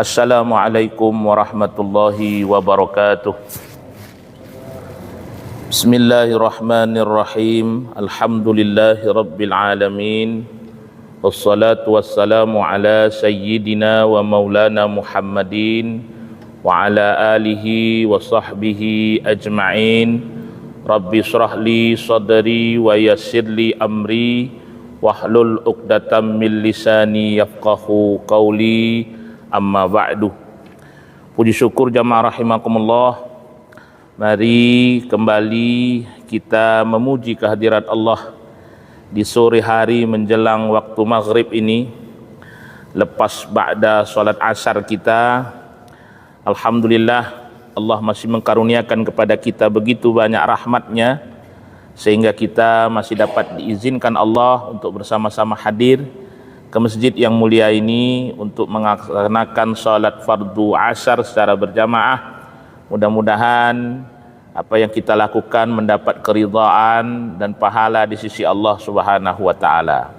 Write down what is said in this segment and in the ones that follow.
Assalamualaikum warahmatullahi wabarakatuh. Bismillahirrahmanirrahim. Alhamdulillahi rabbil alamin. Wassalatu wassalamu ala sayyidina wa maulana Muhammadin wa ala alihi wa sahbihi ajma'in. Rabbi shrah li sadri wa yassir li amri wahlul 'uqdatam min lisani yafqahu qawli. Amma ba'du. Puji syukur jamaah rahimakumullah. Mari kembali kita memuji kehadirat Allah di sore hari menjelang waktu maghrib ini, lepas ba'da salat asar kita. Alhamdulillah, Allah masih mengkaruniakan kepada kita begitu banyak rahmatnya sehingga kita masih dapat diizinkan Allah untuk bersama-sama hadir ke masjid yang mulia ini untuk melaksanakan salat fardu asar secara berjamaah. Mudah-mudahan apa yang kita lakukan mendapat keridhaan dan pahala di sisi Allah Subhanahu wa taala.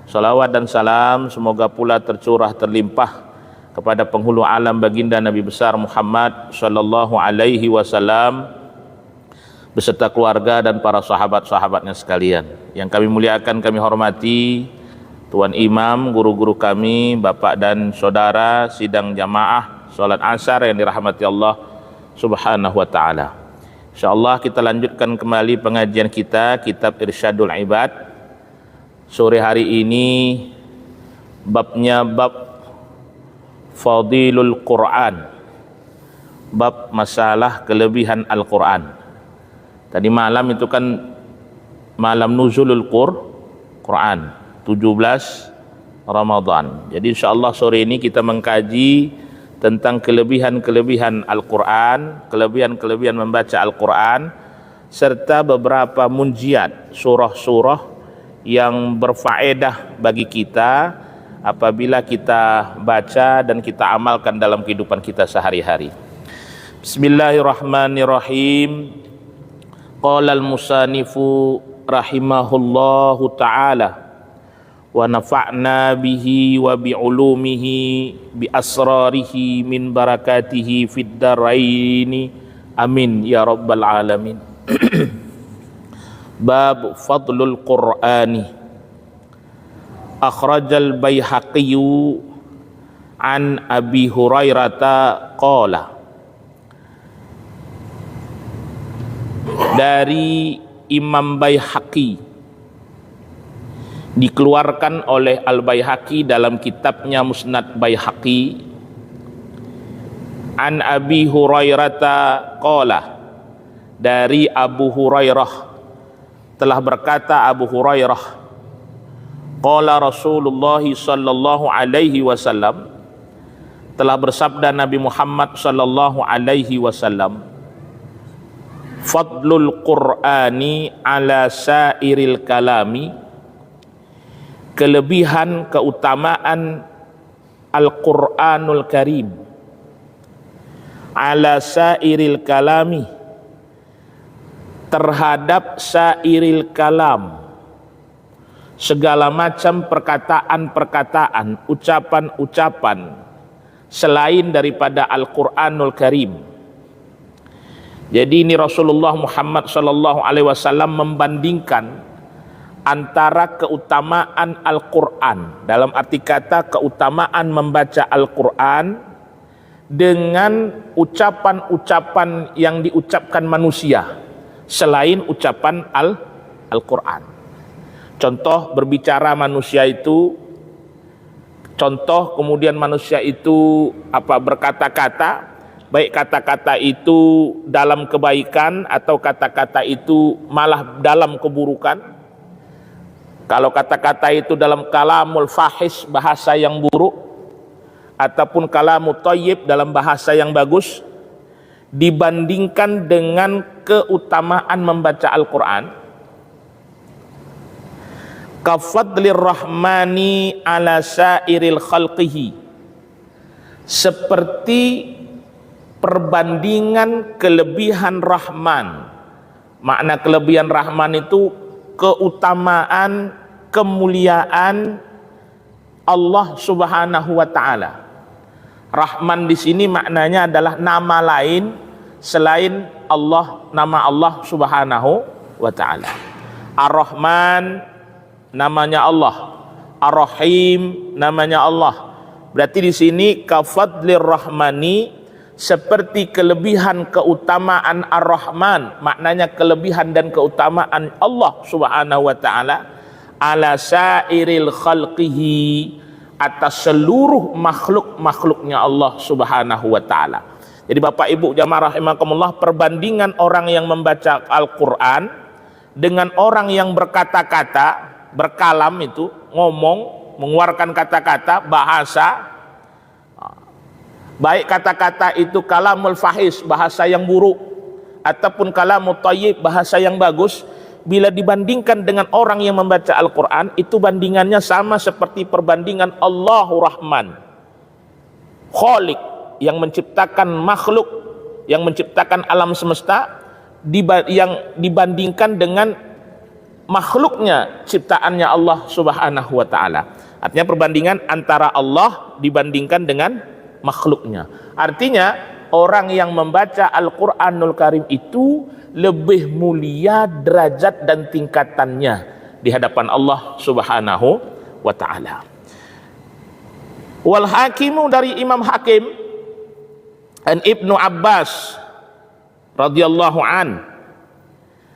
Salawat dan salam semoga pula tercurah terlimpah kepada penghulu alam baginda Nabi besar Muhammad sallallahu alaihi wasallam beserta keluarga dan para sahabat-sahabatnya sekalian. Yang kami muliakan, kami hormati Tuan Imam, guru-guru kami, bapak dan saudara sidang jamaah salat asar yang dirahmati Allah Subhanahu wa taala. Insyaallah kita lanjutkan kembali pengajian kita kitab Irsyadul Ibad. Sore hari ini babnya bab Fadilul Quran. Bab masalah kelebihan Al-Quran. Tadi malam itu kan malam nuzulul Quran 17 Ramadan. Jadi insyaallah sore ini kita mengkaji tentang kelebihan-kelebihan Al-Quran, kelebihan-kelebihan membaca Al-Quran, serta beberapa munjiat surah-surah yang berfaedah bagi kita apabila kita baca dan kita amalkan dalam kehidupan kita sehari-hari. Bismillahirrahmanirrahim. Qala al-musannifu rahimahullahu ta'ala wa nafa'na bihi wa bi'ulumihi bi asrarihi min barakatihi fid daraini amin ya rabbal alamin. Bab fadlul Qur'ani. Akhrajal Baihaqi an Abi Hurairah qala. Dari Imam Baihaqi, dikeluarkan oleh Al-Baihaqi dalam kitabnya Musnad Baihaqi, an Abi Hurairah qala, dari Abu Hurairah telah berkata Abu Hurairah, qala Rasulullah sallallahu alaihi wasallam, telah bersabda Nabi Muhammad sallallahu alaihi wasallam, fadlul Qur'ani ala sairil kalami, kelebihan keutamaan Al-Qur'anul Karim ala sairil kalami, terhadap sairil kalam, segala macam perkataan-perkataan, ucapan-ucapan selain daripada Al-Qur'anul Karim. Jadi ini Rasulullah Muhammad sallallahu alaihi wasallam membandingkan antara keutamaan Al-Quran, dalam arti kata keutamaan membaca Al-Quran, dengan ucapan-ucapan yang diucapkan manusia selain ucapan Al-Quran. Contoh berbicara manusia itu, contoh kemudian manusia itu berkata-kata, baik kata-kata itu dalam kebaikan atau kata-kata itu malah dalam keburukan. Kalau kata-kata itu dalam kalamul fahish, bahasa yang buruk, ataupun kalamut thayyib, dalam bahasa yang bagus, dibandingkan dengan keutamaan membaca Al-Quran, kafadlir rahmani ala sairil khalqihi, seperti perbandingan kelebihan Rahman. Makna kelebihan Rahman itu keutamaan, kemuliaan Allah Subhanahu wa taala Rahman di sini maknanya adalah nama lain selain Allah, nama Allah Subhanahu wa taala. Ar-Rahman namanya Allah, Ar-Rahim namanya Allah. Berarti di sini kafadlir rahmani, seperti kelebihan keutamaan Ar-Rahman, maknanya kelebihan dan keutamaan Allah Subhanahu wa taala ala sairil khalqihi, atas seluruh makhluk-makhluknya Allah Subhanahu wa taala. Jadi Bapak Ibu jamaah rahimakumullah, perbandingan orang yang membaca Al-Qur'an dengan orang yang berkata-kata, berkalam, itu ngomong, mengeluarkan kata-kata, bahasa, baik kata-kata itu kalamul fahis, bahasa yang buruk, ataupun kalamut thayyib, bahasa yang bagus, bila dibandingkan dengan orang yang membaca Al-Quran, itu bandingannya sama seperti perbandingan Allahu Rahman, Khaliq, yang menciptakan makhluk, yang menciptakan alam semesta, yang dibandingkan dengan makhluknya, ciptaannya Allah Subhanahu wa ta'ala. Artinya perbandingan antara Allah dibandingkan dengan makhluknya. Artinya orang yang membaca Al-Quranul Karim itu lebih mulia derajat dan tingkatannya di hadapan Allah Subhanahu wa ta'ala. Wal Hakimu, dari Imam Hakim an Ibnu Abbas radhiyallahu an,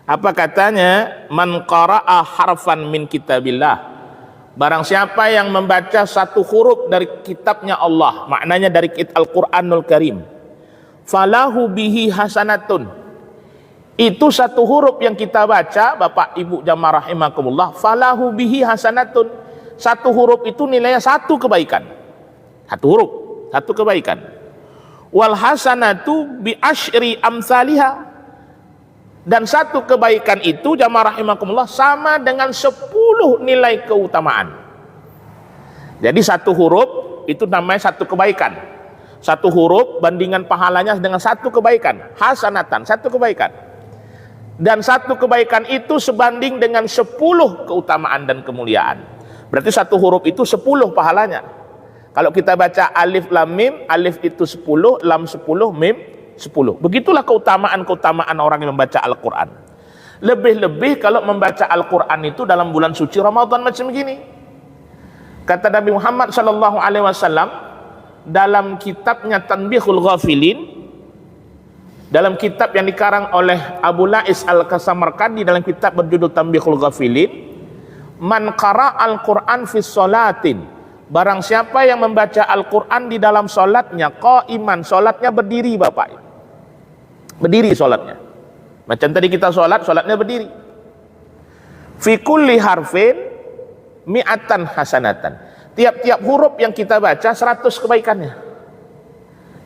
apa katanya? Man qara'a harfan min kitabillah, barang siapa yang membaca satu huruf dari kitabnya Allah, maknanya dari Al-Quranul Karim, falahu bihi hasanatun, itu satu huruf yang kita baca Bapak Ibu jamaah rahimakumullah, falahu bihi hasanatun, satu huruf itu nilainya satu kebaikan, satu huruf satu kebaikan. Wal hasanatu bi asyri amsalihha, dan satu kebaikan itu jamaah rahimakumullah sama dengan 10 nilai keutamaan. Jadi satu huruf itu namanya satu kebaikan, satu huruf bandingan pahalanya dengan satu kebaikan, hasanatan, satu kebaikan. Dan satu kebaikan itu sebanding dengan 10 keutamaan dan kemuliaan. Berarti satu huruf itu 10 pahalanya. Kalau kita baca alif lam mim, alif itu 10, lam 10, mim 10. Begitulah keutamaan-keutamaan orang yang membaca Al-Quran. Lebih-lebih kalau membaca Al-Quran itu dalam bulan suci Ramadan macam begini. Kata Nabi Muhammad SAW dalam kitabnya Tanbihul Ghafilin, dalam kitab yang dikarang oleh Abu Lais Al-Samarqandi, dalam kitab berjudul Tanbihul Ghafilin, man qara al-Quran fi sholatin, barang siapa yang membaca Al-Quran di dalam solatnya, qaiman, solatnya berdiri Bapak, berdiri solatnya, macam tadi kita solatnya berdiri, fi kulli harfin mi'atan hasanatan, tiap-tiap huruf yang kita baca 100 kebaikannya.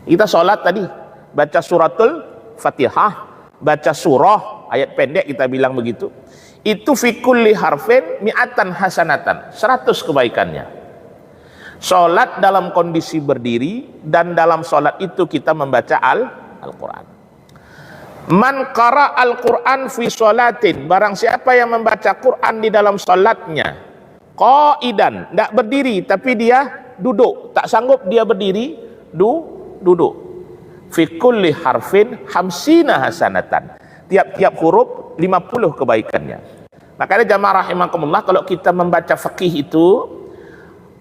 Kita solat tadi baca suratul Fatihah, baca surah, ayat pendek kita bilang begitu, itu fi kulli harfin mi'atan hasanatan, 100 kebaikannya. Salat dalam kondisi berdiri, dan dalam salat itu kita membaca Al-Quran. Man qara al-Quran fi sholatin, barang siapa yang membaca Quran di dalam salatnya, qaidan, tidak berdiri tapi dia duduk, tak sanggup dia berdiri, duduk, fi kulli harfin hamsina hasanatan, tiap-tiap huruf 50 kebaikannya. Makanya jamaah rahimakumullah, kalau kita membaca fikih itu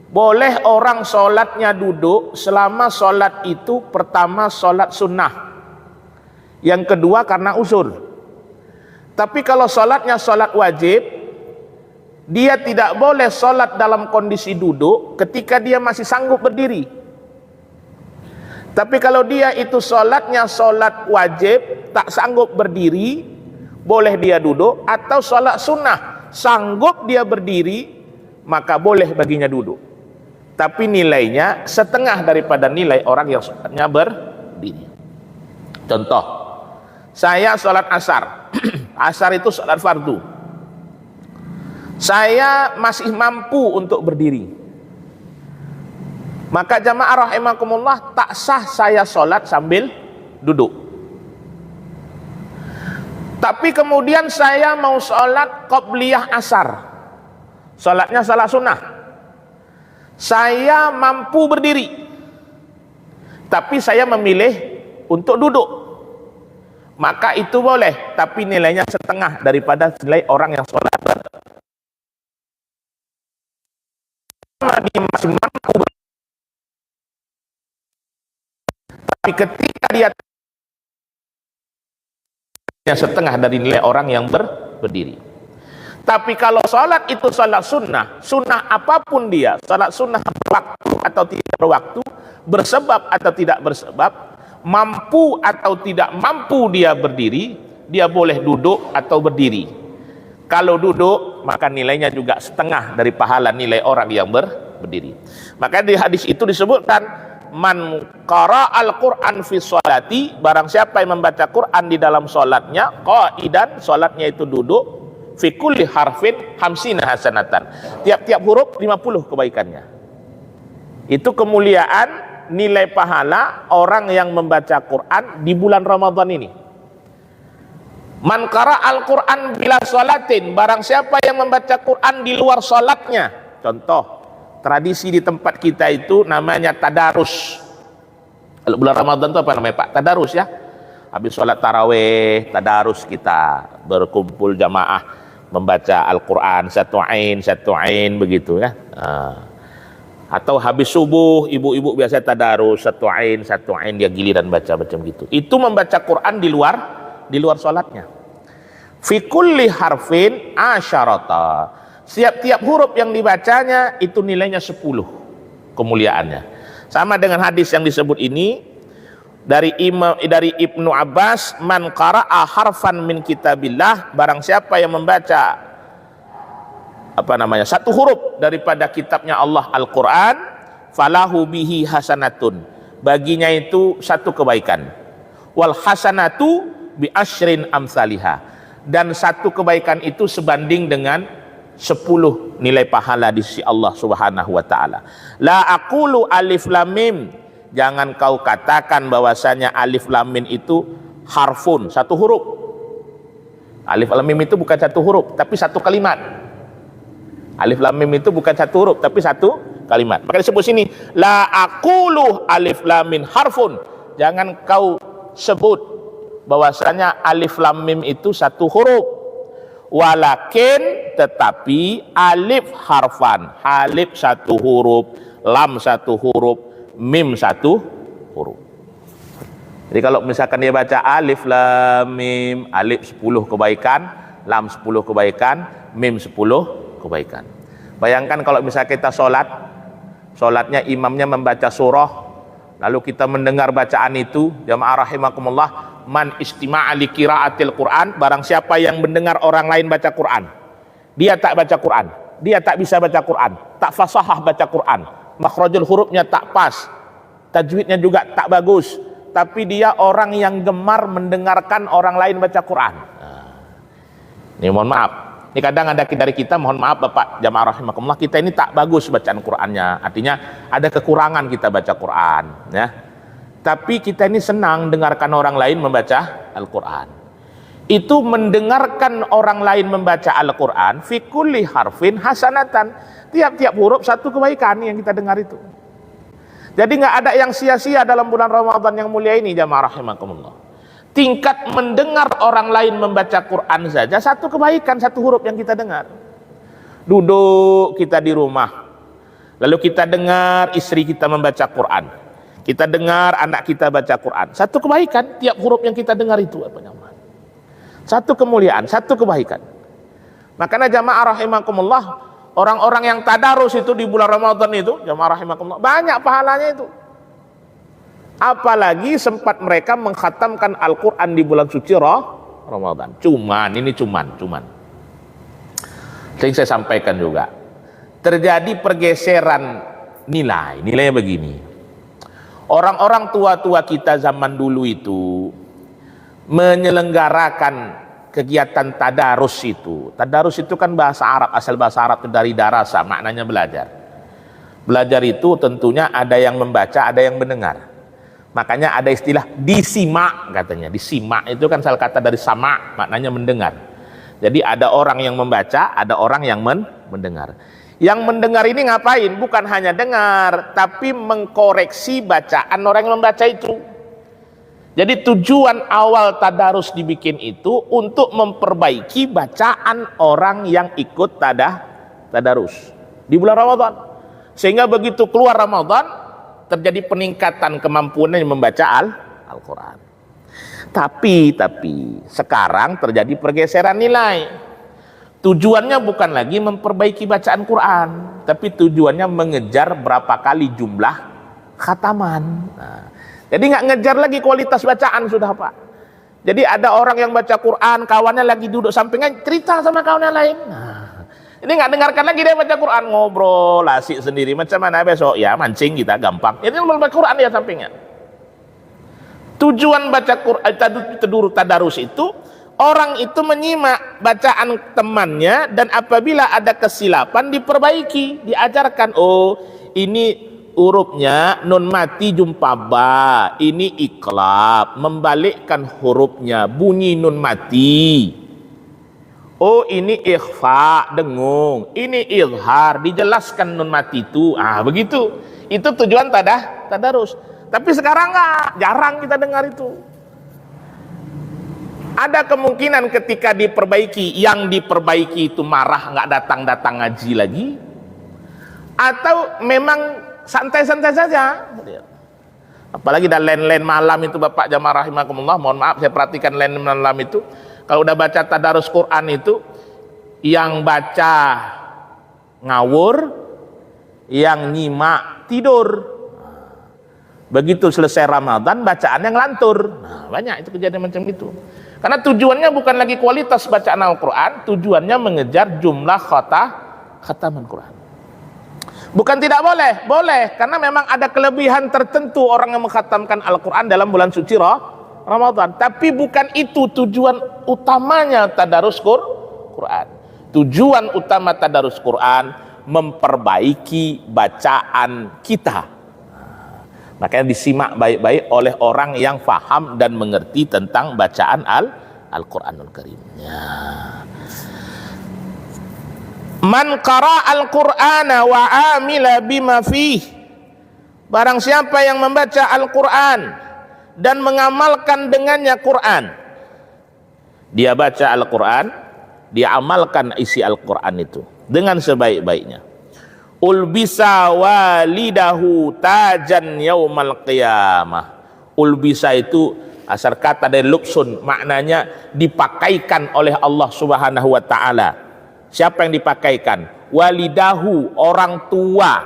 boleh orang sholatnya duduk selama sholat itu pertama sholat sunnah, yang kedua karena uzur. Tapi kalau sholatnya sholat wajib, dia tidak boleh sholat dalam kondisi duduk ketika dia masih sanggup berdiri. Tapi kalau dia itu sholatnya sholat wajib, tak sanggup berdiri, boleh dia duduk. Atau sholat sunnah, sanggup dia berdiri, maka boleh baginya duduk. Tapi nilainya setengah daripada nilai orang yang sholatnya berdiri. Contoh, saya sholat asar, asar itu sholat fardu, saya masih mampu untuk berdiri, maka jamaah rahimakumullah, tak sah saya sholat sambil duduk. Tapi kemudian saya mau sholat qobliyah asar, sholatnya salat sunnah, saya mampu berdiri, tapi saya memilih untuk duduk, maka itu boleh, tapi nilainya setengah daripada nilai orang yang sholat di masih mampu. Tapi ketika dia setengah dari nilai orang yang berdiri. Tapi kalau sholat itu sholat sunnah, sunnah apapun dia, sholat sunnah berwaktu atau tidak berwaktu, bersebab atau tidak bersebab, mampu atau tidak mampu dia berdiri, dia boleh duduk atau berdiri. Kalau duduk, maka nilainya juga setengah dari pahala nilai orang yang berdiri. Maka di hadis itu disebutkan, man qara al-Quran fi sholati, barang siapa yang membaca Quran di dalam sholatnya, qaidan, sholatnya itu duduk, fi kulli harfin hamsina hasanatan, tiap-tiap huruf 50 kebaikannya. Itu kemuliaan nilai pahala orang yang membaca Quran di bulan Ramadan ini. Man qara al-Quran bila sholatin, barang siapa yang membaca Quran di luar sholatnya. Contoh, tradisi di tempat kita itu namanya tadarus. Kalau bulan Ramadan itu apa namanya Pak? Tadarus ya. Habis sholat tarawih, tadarus kita berkumpul jamaah membaca Al-Quran satu ain begitu ya. Atau habis subuh ibu-ibu biasa tadarus satu ain dia giliran baca macam gitu. Itu membaca Quran di luar sholatnya. Fi kulli harfin asyarata, setiap huruf yang dibacanya itu nilainya 10 kemuliaannya. Sama dengan hadis yang disebut ini dari Ibnu Abbas, man qara'a harfan min kitabillah, barang siapa yang membaca satu huruf daripada kitabnya Allah Al-Quran, falahu bihi hasanatun, baginya itu satu kebaikan, wal hasanatu bi asyrin amsalihah, dan satu kebaikan itu sebanding dengan 10 nilai pahala di sisi Allah Subhanahu wa taala. La aqulu alif lam mim, jangan kau katakan bahwasanya alif lam mim itu harfun, satu huruf. Alif lam mim itu bukan satu huruf tapi satu kalimat. Alif lam mim itu bukan satu huruf tapi satu kalimat. Maka disebut sini la aqulu alif lam mim harfun, jangan kau sebut bahwasanya alif lam mim itu satu huruf. Walakin, tetapi alif harfan, alif satu huruf, lam satu huruf, mim satu huruf. Jadi kalau misalkan dia baca alif lam mim, alif 10 kebaikan, lam 10 kebaikan, mim 10 kebaikan. Bayangkan kalau misalnya kita sholatnya imamnya membaca surah, lalu kita mendengar bacaan itu, jamaah rahimakumullah, man istima'a li qiraatil Quran, barang siapa yang mendengar orang lain baca Quran, dia tak baca Quran, dia tak bisa baca Quran, tak fasahah baca Quran, makhrajul hurufnya tak pas, tajwidnya juga tak bagus, tapi dia orang yang gemar mendengarkan orang lain baca Quran. Ini mohon maaf, ini kadang ada dari kita, mohon maaf Bapak jamaah rahimakumullah, kita ini tak bagus bacaan Qurannya, artinya ada kekurangan kita baca Quran ya. Tapi kita ini senang dengarkan orang lain membaca Al-Quran. Itu mendengarkan orang lain membaca Al-Quran, fi kulli harfin hasanatan, tiap-tiap huruf satu kebaikan yang kita dengar itu. Jadi nggak ada yang sia-sia dalam bulan Ramadan yang mulia ini jamaah rahimakumullah. Tingkat mendengar orang lain membaca Quran saja satu kebaikan, satu huruf yang kita dengar. Duduk kita di rumah, lalu kita dengar istri kita membaca Quran, kita dengar anak kita baca Quran, satu kebaikan, tiap huruf yang kita dengar itu apa namanya? Satu kemuliaan, satu kebaikan. Makanya jamaah rahimakumullah, orang-orang yang tadarus itu di bulan Ramadan itu, jamaah rahimakumullah, banyak pahalanya itu. Apalagi sempat mereka mengkhatamkan Al-Quran di bulan suci Ramadan. Cuman sering saya sampaikan juga, terjadi pergeseran nilainya begini. Orang-orang tua-tua kita zaman dulu itu menyelenggarakan kegiatan tadarus itu. Tadarus itu kan bahasa Arab, asal bahasa Arab dari darasa, maknanya belajar. Belajar itu tentunya ada yang membaca, ada yang mendengar. Makanya ada istilah disimak katanya. Disimak itu kan salah kata dari sama, maknanya mendengar. Jadi ada orang yang membaca, ada orang yang mendengar. Yang mendengar ini ngapain? Bukan hanya dengar, tapi mengkoreksi bacaan orang yang membaca itu. Jadi tujuan awal tadarus dibikin itu untuk memperbaiki bacaan orang yang ikut tadarus di bulan Ramadan. Sehingga begitu keluar Ramadan terjadi peningkatan kemampuannya membaca Al-Quran. Tapi sekarang terjadi pergeseran nilai. Tujuannya bukan lagi memperbaiki bacaan Quran, tapi tujuannya mengejar berapa kali jumlah khataman. Nah, jadi nggak ngejar lagi kualitas bacaan sudah, Pak. Jadi ada orang yang baca Quran, kawannya lagi duduk sampingnya cerita sama kawan yang lain. Nah, ini nggak dengarkan lagi dia baca Quran, ngobrol asik sendiri. Macam mana besok? Ya mancing kita gampang. Ini baca Quran dia sampingnya. Tujuan baca Quran tadarus itu orang itu menyimak bacaan temannya, dan apabila ada kesilapan diperbaiki, diajarkan, oh ini hurufnya nun mati jumpa ba, ini iqlab, membalikkan hurufnya bunyi nun mati. Oh ini ikhfa, dengung, ini izhar, dijelaskan nun mati itu. Begitu. Itu tujuan tadarus. Tapi sekarang enggak, jarang kita dengar itu. Ada kemungkinan ketika diperbaiki, yang diperbaiki itu marah, nggak datang ngaji lagi, atau memang santai-santai saja. Apalagi dan len malam itu, Bapak jamaah rahimakumullah, mohon maaf saya perhatikan len malam itu, kalau udah baca tadarus Quran itu, yang baca ngawur, yang nyimak tidur. Begitu selesai Ramadan bacaannya ngelantur. Banyak itu kejadian macam itu. Karena tujuannya bukan lagi kualitas bacaan Al-Quran, tujuannya mengejar jumlah khataman Quran. Bukan tidak boleh, karena memang ada kelebihan tertentu orang yang mengkhatamkan Al-Quran dalam bulan suci Ramadan. Tapi bukan itu tujuan utamanya tadarus Quran. Tujuan utama tadarus Quran memperbaiki bacaan kita. Makanya disimak baik-baik oleh orang yang faham dan mengerti tentang bacaan Al-Quranul Karim. Man qara al-Qur'ana wa amila bima fih. Barang siapa yang membaca Al-Quran dan mengamalkan dengannya Quran. Dia baca Al-Quran, dia amalkan isi Al-Quran itu dengan sebaik-baiknya. Ulbisa walidahu tajan yaumal qiyamah. Ulbisa itu asal kata dari lubsun, maknanya dipakaikan oleh Allah Subhanahu wa taala. Siapa yang dipakaikan? Walidahu, orang tua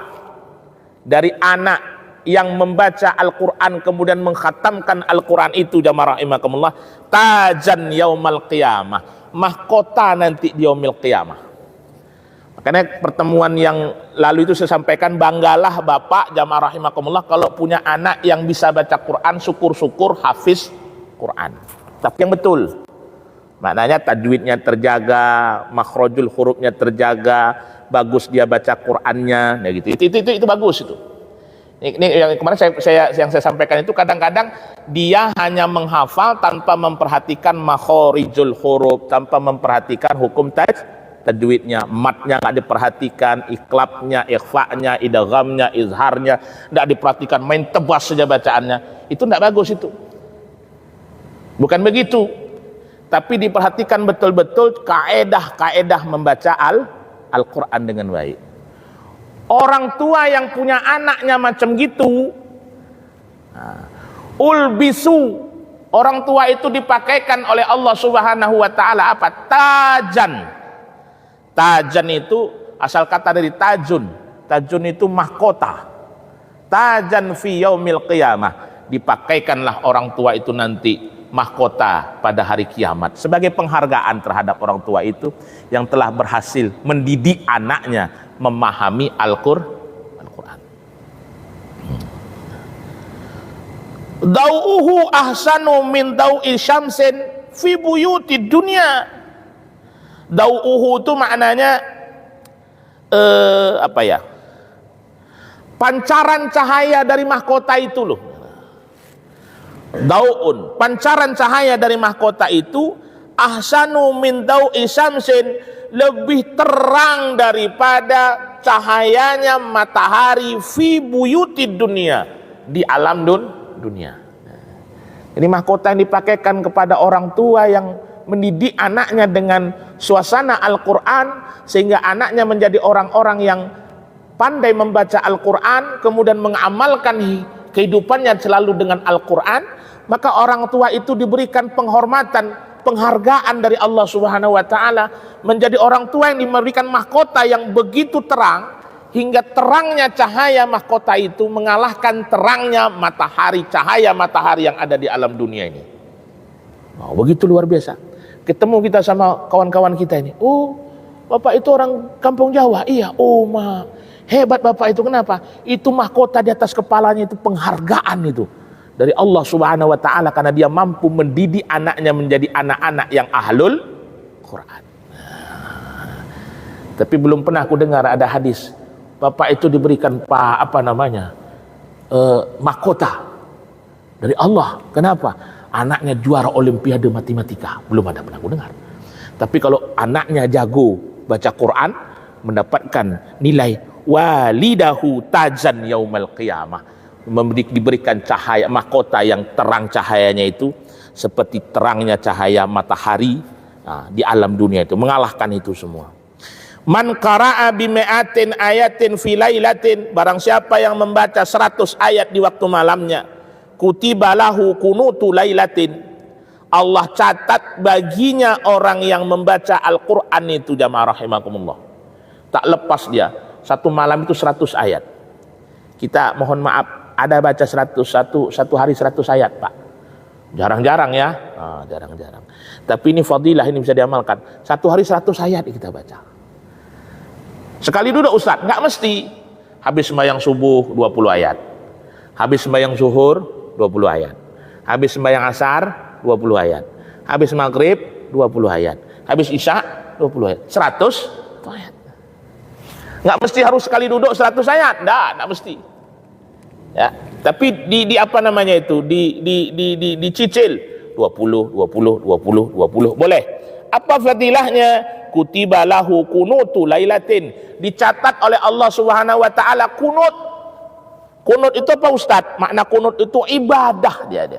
dari anak yang membaca Al-Quran kemudian mengkhatamkan Al-Quran itu, jamaah rahimakumullah, tajan yaumal qiyamah, mahkota nanti di yaumil qiyamah. Makanya pertemuan yang lalu itu saya sampaikan, banggalah Bapak jamaah rahimakumullah kalau punya anak yang bisa baca Quran, syukur-syukur hafiz Quran. Tapi yang betul, maknanya tajwidnya terjaga, makhrajul hurufnya terjaga, bagus dia baca Qurannya, ya gitu. Itu bagus itu. Ini yang kemarin saya sampaikan itu, kadang-kadang dia hanya menghafal tanpa memperhatikan makhrijul huruf, tanpa memperhatikan hukum tajwidnya, matnya nggak diperhatikan, iklabnya, ikhfa'nya, idghamnya, izharnya nggak diperhatikan, main tebas saja bacaannya. Itu nggak bagus itu. Bukan begitu. Tapi diperhatikan betul-betul kaedah membaca Al-Quran dengan baik. Orang tua yang punya anaknya macam gitu, ulbisu, orang tua itu dipakaikan oleh Allah Subhanahu wa taala apa? Tajan. Tajan itu asal kata dari tajun. Tajun itu mahkota. Tajan fi yaumil qiyamah. Dipakaikanlah orang tua itu nanti mahkota pada hari kiamat sebagai penghargaan terhadap orang tua itu yang telah berhasil mendidik anaknya memahami Al-Quran. Dau'uhu ahsanu min dau'i syamsin fi buyutid dunya. Dau'uhu itu maknanya pancaran cahaya dari mahkota itu loh. Dau'un, pancaran cahaya dari mahkota itu ahsanu min dau'i syamsin, lebih terang daripada cahayanya matahari fi buyutid dunia, di alam dunia. Ini mahkota yang dipakaikan kepada orang tua yang mendidik anaknya dengan suasana Al-Quran, sehingga anaknya menjadi orang-orang yang pandai membaca Al-Quran, kemudian mengamalkan kehidupannya selalu dengan Al-Quran. Maka orang tua itu diberikan penghormatan, penghargaan dari Allah Subhanahu wa Ta'ala, menjadi orang tua yang diberikan mahkota yang begitu terang, hingga terangnya cahaya mahkota itu mengalahkan terangnya matahari, cahaya matahari yang ada di alam dunia ini. Oh, begitu luar biasa. Ketemu kita sama kawan-kawan kita ini, oh bapak itu orang kampung Jawa, iya, oh hebat bapak itu, kenapa? Itu mahkota di atas kepalanya itu penghargaan itu dari Allah Subhanahu wa Ta'ala, karena dia mampu mendidik anaknya menjadi anak-anak yang ahlul Quran. Tapi belum pernah aku dengar ada hadis bapak itu diberikan mahkota dari Allah. Kenapa? Anaknya juara olimpiade matematika. Belum ada, pernah aku dengar. Tapi kalau anaknya jago baca Quran, mendapatkan nilai walidahu tajan yaumal qiyamah, diberikan cahaya mahkota yang terang cahayanya itu seperti terangnya cahaya matahari di alam dunia itu, mengalahkan itu semua. Man qara'a bime'atin ayatin fi lailatin, barang siapa yang membaca 100 ayat di waktu malamnya, kutiba lahu kunutu lailatin, Allah catat baginya orang yang membaca Al-Quran itu, jamaah rahimakumullah, tak lepas dia satu malam itu 100 ayat. Kita mohon maaf, ada baca 100 hari 100 ayat, Pak, jarang-jarang ya, jarang-jarang. Tapi ini fadilah, ini bisa diamalkan. Satu hari 100 ayat kita baca. Sekali duduk Ustaz, nggak mesti. Habis sembahyang subuh 20 ayat, habis sembahyang zuhur 20 ayat, habis sembahyang asar 20 ayat, habis maghrib 20 ayat, habis isya 20 ayat, 100 ayat. Nggak mesti harus sekali duduk 100 ayat, nggak mesti. Ya, tapi dicicil 20 boleh. Apa fadilahnya? Kutiba lahu kunutu lailatin, dicatat oleh Allah Subhanahu wa Ta'ala kunut. Kunut itu apa Ustaz? Makna kunut itu ibadah dia.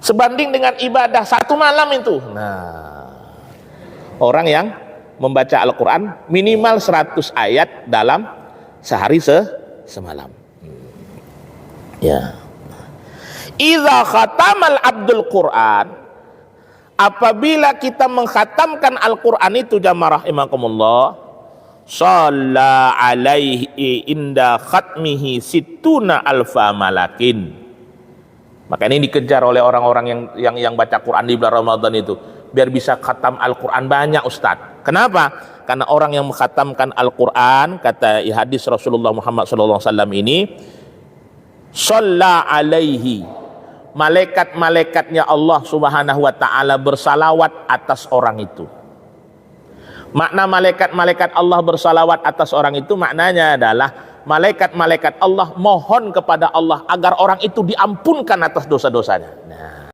Sebanding dengan ibadah satu malam itu. Nah, orang yang membaca Al-Quran minimal 100 ayat dalam sehari semalam. Ya. Idza khatamal abdul Quran, apabila kita mengkhatamkan Al-Quran itu, jamaah rahimakumullah, shalla alaihi inda khatmihi sittuna alfa malakin. Maka ini dikejar oleh orang-orang yang baca Quran di bulan Ramadan itu, biar bisa khatam Al-Quran banyak Ustadz. Kenapa? Karena orang yang mengkhatamkan Al-Quran, kata hadis Rasulullah Muhammad SAW ini, shalla alaihi, malaikat-malaikatnya Allah Subhanahu wa Ta'ala bersalawat atas orang itu. Makna malaikat-malaikat Allah bersalawat atas orang itu, maknanya adalah malaikat-malaikat Allah mohon kepada Allah agar orang itu diampunkan atas dosa-dosanya.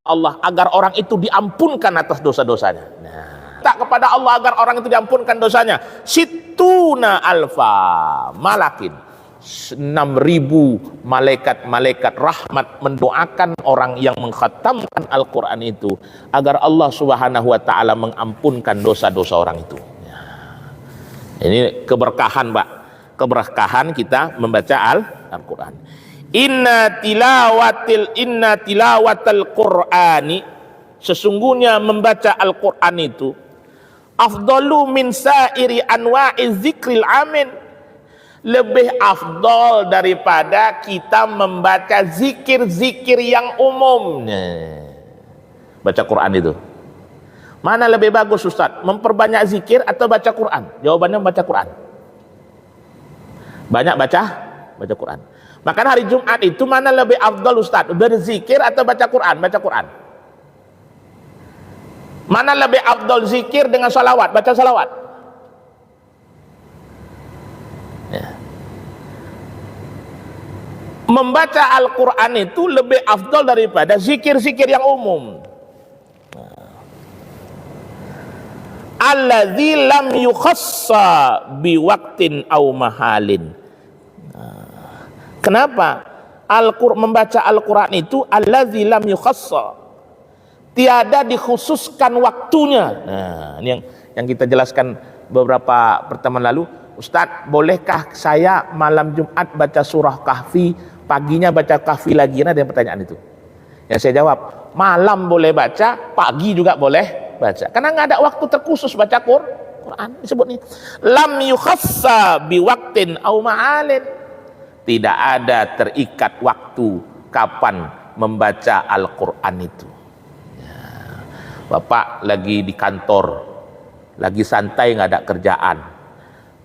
Allah agar orang itu diampunkan atas dosa-dosanya. Tak kepada Allah agar orang itu diampunkan dosanya. Sittuna alfa malakin, 6.000 malaikat-malaikat rahmat mendoakan orang yang mengkhatamkan Al-Quran itu agar Allah Subhanahu wa Ta'ala mengampunkan dosa-dosa orang itu. Ini keberkahan, Pak. Keberkahan kita membaca Al-Quran. Inna tilawatal Qur'ani, sesungguhnya membaca Al-Quran itu afdalu min sa'iri anwa'i zikril amin, lebih afdol daripada kita membaca zikir-zikir yang umum. Baca Quran itu mana lebih bagus Ustaz? Memperbanyak zikir atau baca Quran? Jawabannya baca Quran. Banyak baca Quran. Maka hari Jumat itu mana lebih afdol Ustaz? Berzikir atau baca Quran? Baca Quran. Mana lebih afdol, zikir dengan salawat? Baca salawat. Ya. Membaca Al-Quran itu lebih afdal daripada zikir-zikir yang umum. Allazi lam yukhassa biwaqtin aw mahalin. Kenapa? Membaca Al-Quran itu allazi lam yukhassa, tiada dikhususkan waktunya. Nah, ini yang kita jelaskan beberapa pertemuan lalu. Ustadz, bolehkah saya malam Jumat baca surah Kahfi, paginya baca Kahfi lagi? Nah, ada pertanyaan itu. Yang saya jawab, malam boleh baca, pagi juga boleh baca. Karena nggak ada waktu terkhusus baca Quran. Disebut nih, lam yukhassa biwaqtin aw ma'alin. Tidak ada terikat waktu kapan membaca Al-Quran itu. Ya. Bapak lagi di kantor, lagi santai, nggak ada kerjaan.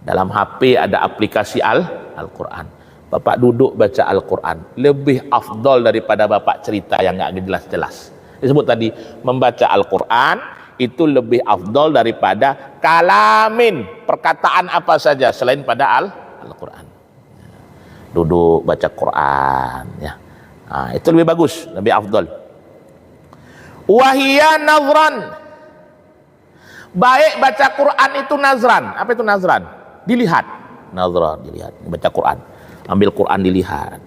Dalam HP ada aplikasi Al-Quran. Bapak duduk baca Al-Quran. Lebih afdol daripada bapak cerita yang nggak jelas-jelas. Disebut tadi, membaca Al-Quran itu lebih afdol daripada kalamin, perkataan apa saja selain pada Al-Quran. Duduk baca Quran, ya. Nah, itu lebih bagus, lebih afdol. Wahia nazran, baik baca Quran itu nazran. Apa itu nazran? Dilihat. Nazran, dilihat. Baca Quran, ambil Quran dilihat.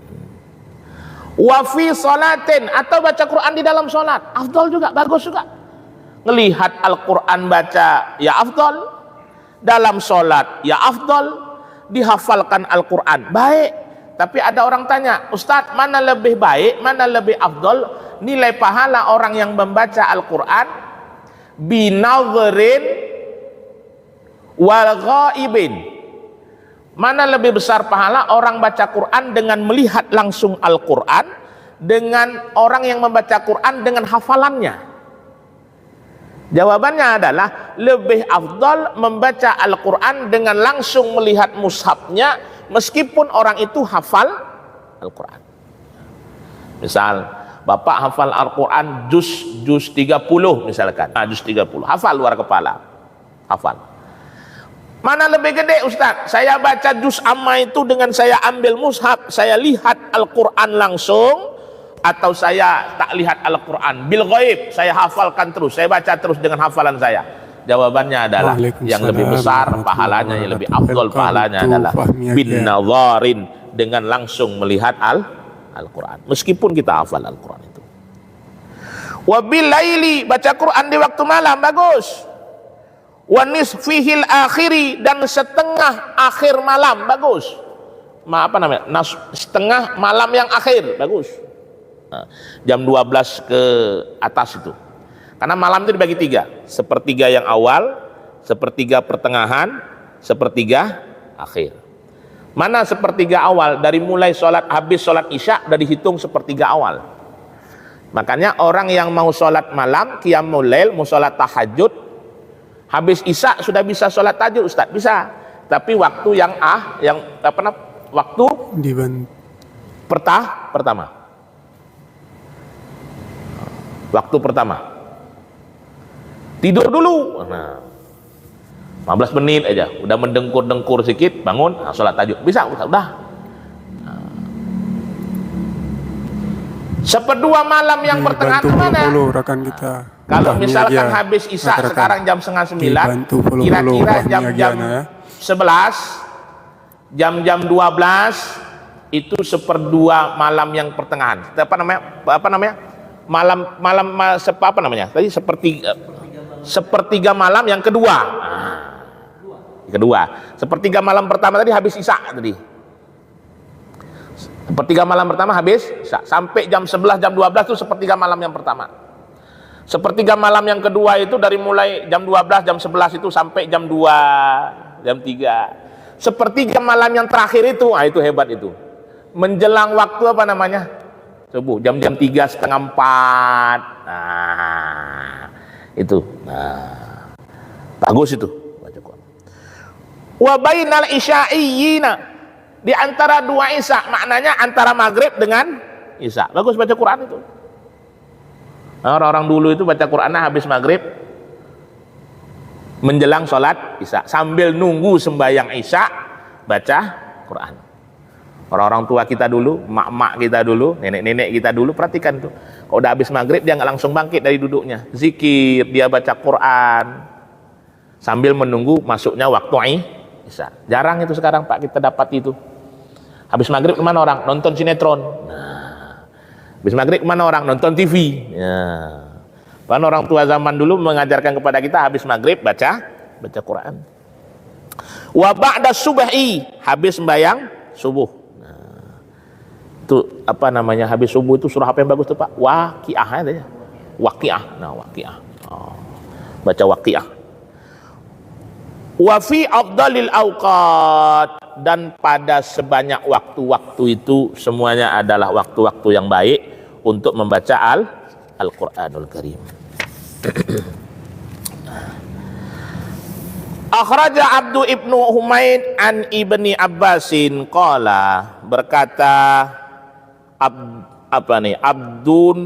Wa fi salatin, atau baca Quran di dalam salat, afdol juga, bagus juga. Ngelihat Al-Quran baca, ya afdol. Dalam salat, ya afdol. Dihafalkan Al-Quran, baik. Tapi ada orang tanya, Ustadz, mana lebih baik, mana lebih afdol nilai pahala orang yang membaca Al-Quran binadhirin wal ghaibin? Mana lebih besar pahala orang baca Quran dengan melihat langsung Al-Quran, dengan orang yang membaca Quran dengan hafalannya? Jawabannya adalah lebih afdal membaca Al-Quran dengan langsung melihat mushafnya, meskipun orang itu hafal Al-Quran. Misal bapak hafal Al-Quran juz 30 misalkan, juz 30 hafal luar kepala, hafal. Mana lebih gede Ustaz? Saya baca juz amma itu dengan saya ambil mushaf, saya lihat Al-Quran langsung, atau saya tak lihat Al-Quran bil ghaib, saya hafalkan terus, saya baca terus dengan hafalan saya? Jawabannya adalah yang lebih besar pahalanya, yang lebih afdol pahalanya adalah bin nadharin, dengan langsung melihat Al-Quran, meskipun kita hafal Al-Quran itu. Wa bil laili, baca Quran di waktu malam, bagus. Wa nisfihil akhiri, dan setengah akhir malam, bagus. Apa namanya? Setengah malam yang akhir, bagus. Nah, jam 12 ke atas itu. Karena malam itu dibagi tiga, sepertiga yang awal, sepertiga pertengahan, sepertiga akhir. Mana sepertiga awal? Dari mulai sholat, habis sholat isya udah dihitung sepertiga awal. Makanya orang yang mau sholat malam, qiyamul lail, mau sholat tahajud, habis isya sudah bisa sholat tahajud, Ustaz, bisa. Tapi waktu yang waktu pertama. Waktu pertama. Tidur dulu, nah, 15 menit aja, udah mendengkur-dengkur sedikit, bangun, nah, sholat tahajud, bisa, udah. Nah. Seperdua malam yang pertengahan mana? Rekan kita. Kalau misalkan habis isya sekarang jam 8:30, kira-kira jam-jam 11, jam-jam 12 itu seperdua malam yang pertengahan. Apa namanya? Tadi sepertiga malam yang kedua. Sepertiga malam pertama tadi habis isya tadi. Sepertiga malam pertama habis isya. Sampai jam 11, jam 12 itu sepertiga malam yang pertama. Sepertiga malam yang kedua itu dari mulai jam 12, jam 11 itu sampai jam 2, jam 3. Sepertiga malam yang terakhir itu, itu hebat itu. Menjelang waktu apa namanya? Subuh, jam-jam 3, setengah 4. Nah, itu. Nah, bagus itu. Wa bainal isya'iyina, di antara dua isya, maknanya antara maghrib dengan isya. Bagus baca Quran itu. Nah, orang-orang dulu itu baca Qurannya habis maghrib, menjelang sholat isya, sambil nunggu sembahyang isya baca Quran. Orang-orang tua kita dulu, mak-mak kita dulu, nenek-nenek kita dulu, perhatikan tuh. Kalau udah habis maghrib dia nggak langsung bangkit dari duduknya, zikir, dia baca Quran. sambil menunggu masuknya waktu Isya. Jarang itu sekarang Pak kita dapat itu. Habis maghrib kemana orang? Nonton sinetron. Nah, habis maghrib kemana orang? Nonton TV. Ya. Karena orang tua zaman dulu mengajarkan kepada kita habis maghrib baca Quran. Wa ba'da subhi, habis sembahyang subuh. Nah, itu apa namanya? Habis subuh itu surah apa yang bagus tuh Pak? Waqiah aja. Waqiah. Nah, Waqiah. Oh, baca Waqiah. Wa fi afdalil awqat, dan pada sebanyak waktu-waktu itu semuanya adalah waktu-waktu yang baik untuk membaca Al-Qur'anul Karim. Akhraja Abdu ibnu Humaid an ibni Abbasin qala, berkata Abdun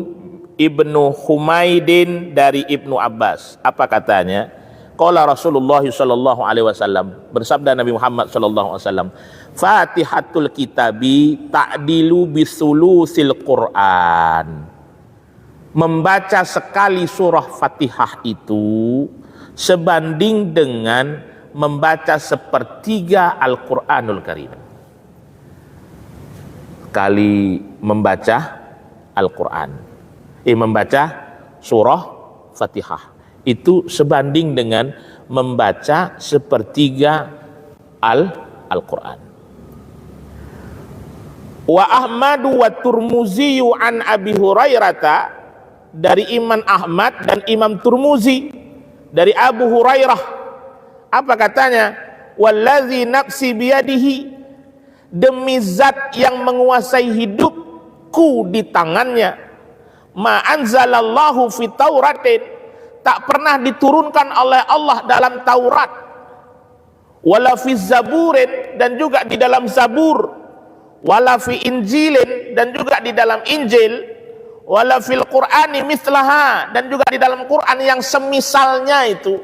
ibnu Humaidin dari Ibnu Abbas, apa katanya? Qala Rasulullah sallallahu alaihi wasallam, bersabda Nabi Muhammad sallallahu alaihi wasallam, Fatihatul kitabi ta'dilu bisulusil Qur'an. Membaca sekali surah Fatihah itu sebanding dengan membaca sepertiga Al-Qur'anul Karim. Kali membaca Al-Quran, membaca surah Fatihah itu sebanding dengan membaca sepertiga Al-Quran. Wa Ahmadu wa Turmuzi an Abi Hurairata, dari Imam Ahmad dan Imam Turmuzi dari Abu Hurairah, apa katanya? Wallazi nafsi biyadihi, demi zat yang menguasai hidupku di tangannya, ma anzalallahu fi Tauratin, tak pernah diturunkan oleh Allah dalam Taurat, wala fi Zaburin, dan juga di dalam Zabur, wala fi Injilin, dan juga di dalam Injil, wala fil Qur'ani mislaha, dan juga di dalam Quran yang semisalnya itu.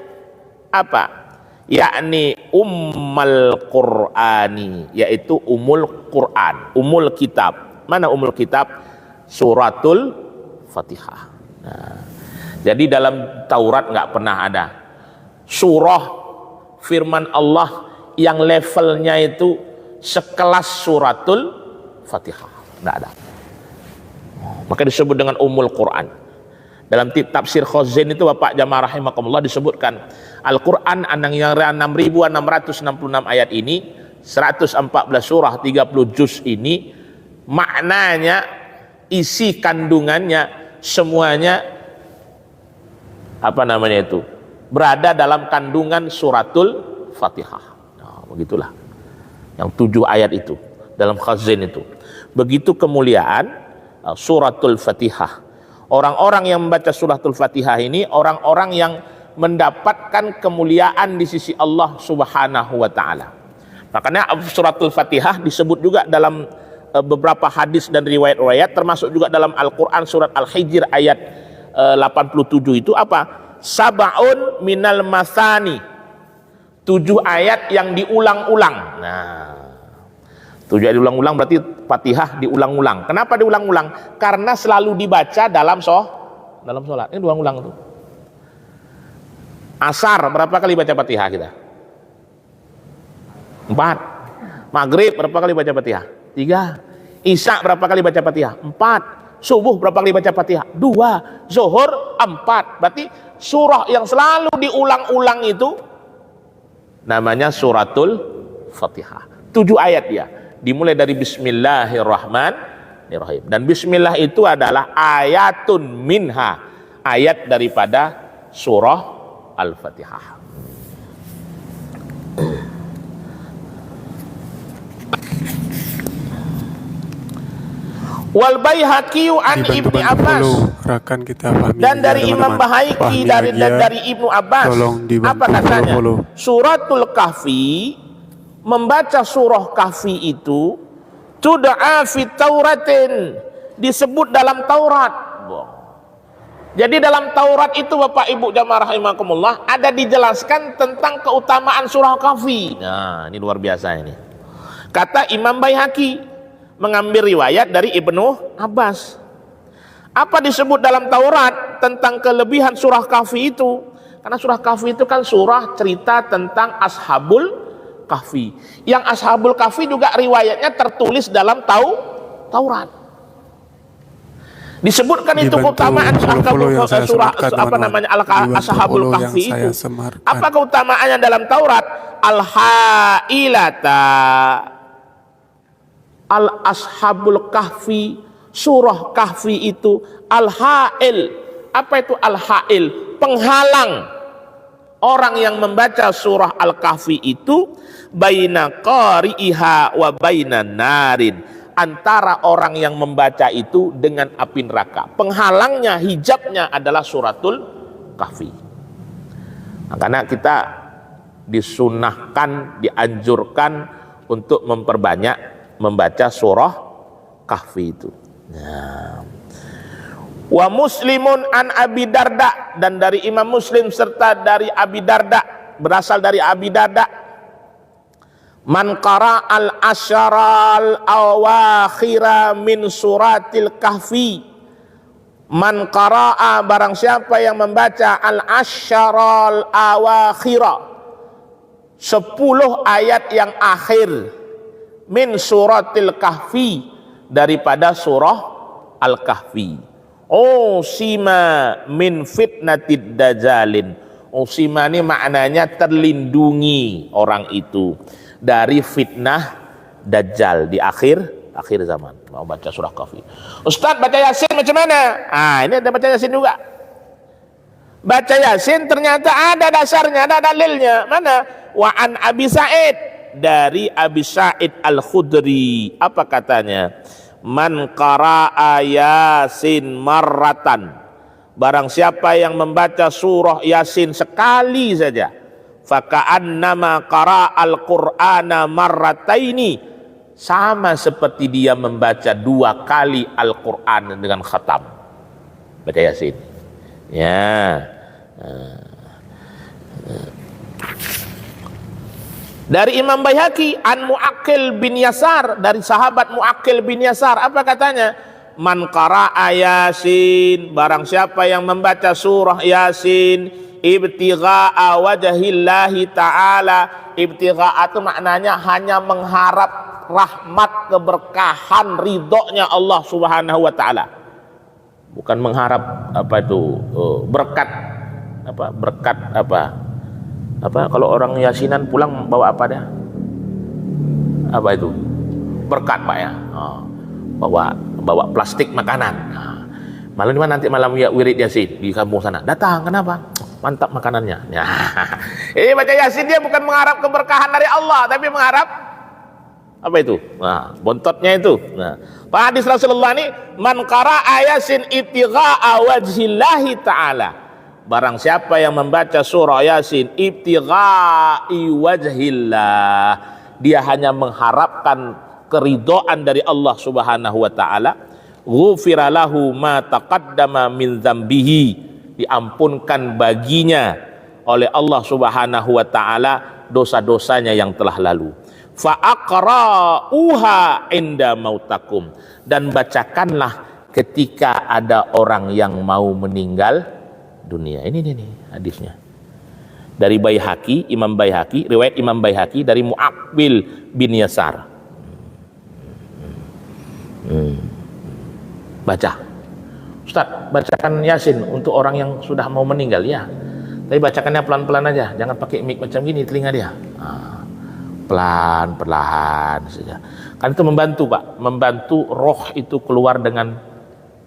Apa? Yakni ummul Qur'ani, yaitu umul Quran, umul kitab. Mana umul kitab? Suratul Fatihah. Nah, jadi dalam Taurat nggak pernah ada surah firman Allah yang levelnya itu sekelas suratul Fatihah, nggak ada. Maka disebut dengan umul Quran. Dalam tafsir Khazin itu Bapak jamaah rahimakumullah disebutkan Al-Quran yang 6.666 ayat ini, 114 surah 30 juz ini, maknanya, isi kandungannya semuanya apa namanya itu berada dalam kandungan suratul Fatihah. Nah, begitulah yang 7 ayat itu dalam Khazin itu. Begitu kemuliaan suratul Fatihah. Orang-orang yang membaca suratul Fatihah ini orang-orang yang mendapatkan kemuliaan di sisi Allah Subhanahu wa taala. Makanya suratul Fatihah disebut juga dalam beberapa hadis dan riwayat-riwayat, termasuk juga dalam Al-Qur'an surat Al-Hijr ayat 87 itu apa? Sab'un minal masani. 7 ayat yang diulang-ulang. Nah, 7 ayat diulang-ulang berarti Fatihah diulang-ulang. Kenapa diulang-ulang? Karena selalu dibaca dalam sholat. Ini diulang-ulang tuh. Asar berapa kali baca Fatihah kita? 4. Maghrib berapa kali baca Fatihah? 3. Isya berapa kali baca Fatihah? 4. Subuh berapa kali baca Fatihah? 2. Zuhur 4. Berarti surah yang selalu diulang-ulang itu namanya suratul Fatihah. 7 ayat dia. Dimulai dari Bismillahirrahmanirrahim. Dan Bismillah itu adalah ayatun minha, ayat daripada surah Al-Fatihah. Wal Baihaqi an Ibnu Abbas, dan dari Imam Baihaqi dari Ibnu Abbas, apa katanya? Suratul Kahfi, membaca surah Kahfi itu tud'a fi Tauratin, disebut dalam Taurat. Jadi dalam Taurat itu Bapak Ibu jamaah rahimakumullah ada dijelaskan tentang keutamaan surah Kahfi. Nah, ini luar biasa ini. Kata Imam Baihaqi mengambil riwayat dari Ibnu Abbas. Apa disebut dalam Taurat tentang kelebihan surah Kahfi itu? Karena surah Kahfi itu kan surah cerita tentang Ashabul Kahfi. Yang Ashabul Kahfi juga riwayatnya tertulis dalam Taurat. Disebutkan itu keutamaan surah apa namanya Ashabul Kahfi itu. Apa keutamaannya dalam Taurat? Al-Hailata, Al-Ashabul Kahfi, surah Kahfi itu Al-Hail. Apa itu Al-Hail? Penghalang orang yang membaca surah Al-Kahfi itu baina qari'iha wa baina narin, antara orang yang membaca itu dengan api neraka. Penghalangnya, hijabnya adalah suratul Kahfi. Nah, karena kita disunahkan, dianjurkan untuk memperbanyak membaca surah Kahfi itu. Nah. Wa Muslimun an Abi Darda, dan dari Imam Muslim serta dari Abi Darda, berasal dari Abi Darda, man qara al asyaral awakhira min suratil Kahfi, man qara'a, barang siapa yang membaca al asyaral awakhira, 10 ayat yang akhir, min suratil Kahfi, daripada surah Al-Kahfi. Usima min fitnatid dajalin. Usima ini maknanya terlindungi orang itu dari fitnah Dajjal di akhir zaman. Mau baca surah Kahfi. Ustaz, baca Yasin macam mana? Ini ada baca Yasin juga. Baca Yasin ternyata ada dasarnya, ada dalilnya. Mana? Wa an Abi Sa'id, dari Abi Sa'id Al-Khudri. Apa katanya? Man qara'a Yasin marratan, barang siapa yang membaca surah Yasin sekali saja, faka'annama qara'al Qur'ana marrataini, sama seperti dia membaca 2 kali Al-Qur'an dengan khatam. Baca Yasin. Ya. Dari Imam Baihaqi an Mu'aqqil bin Yasar, dari sahabat Mu'aqqil bin Yasar, apa katanya? Man qara'a Yasin, barang siapa yang membaca surah Yasin ibtigha'a wajhillahi ta'ala. Ibtigha'a itu maknanya hanya mengharap rahmat, keberkahan, ridhonya Allah Subhanahu wa taala. Bukan mengharap berkat kalau orang yasinan pulang bawa apa dia? Apa itu? Berkat, Pak ya. Bawa plastik makanan. Malam nanti malam ya wirid Yasin di kampung sana. Datang, kenapa? Mantap makanannya. Ya. Ini baca Yasin dia bukan mengharap keberkahan dari Allah, tapi mengharap apa itu? Bontotnya itu. Hadis Rasulullah ini, man qara'a Yasin ibtigha'a wajhillahi ta'ala. Barang siapa yang membaca surah Yasin ibtigha'i wajhillah, dia hanya mengharapkan keridhaan dari Allah Subhanahu wa taala, ghufira lahu ma taqaddama min dzambihi, diampunkan baginya oleh Allah Subhanahu wa taala dosa-dosanya yang telah lalu. Fa aqra'uha inda mautakum, dan bacakanlah ketika ada orang yang mau meninggal dunia. Ini hadisnya dari Baihaqi, Imam Baihaqi, riwayat Imam Baihaqi dari Mu'aqqil bin Yasar. Baca, Ustaz, bacakan Yasin untuk orang yang sudah mau meninggal, ya, tapi bacakannya pelan-pelan aja, jangan pakai mic macam gini telinga dia. Perlahan saja. Kan itu membantu, Pak, membantu roh itu keluar dengan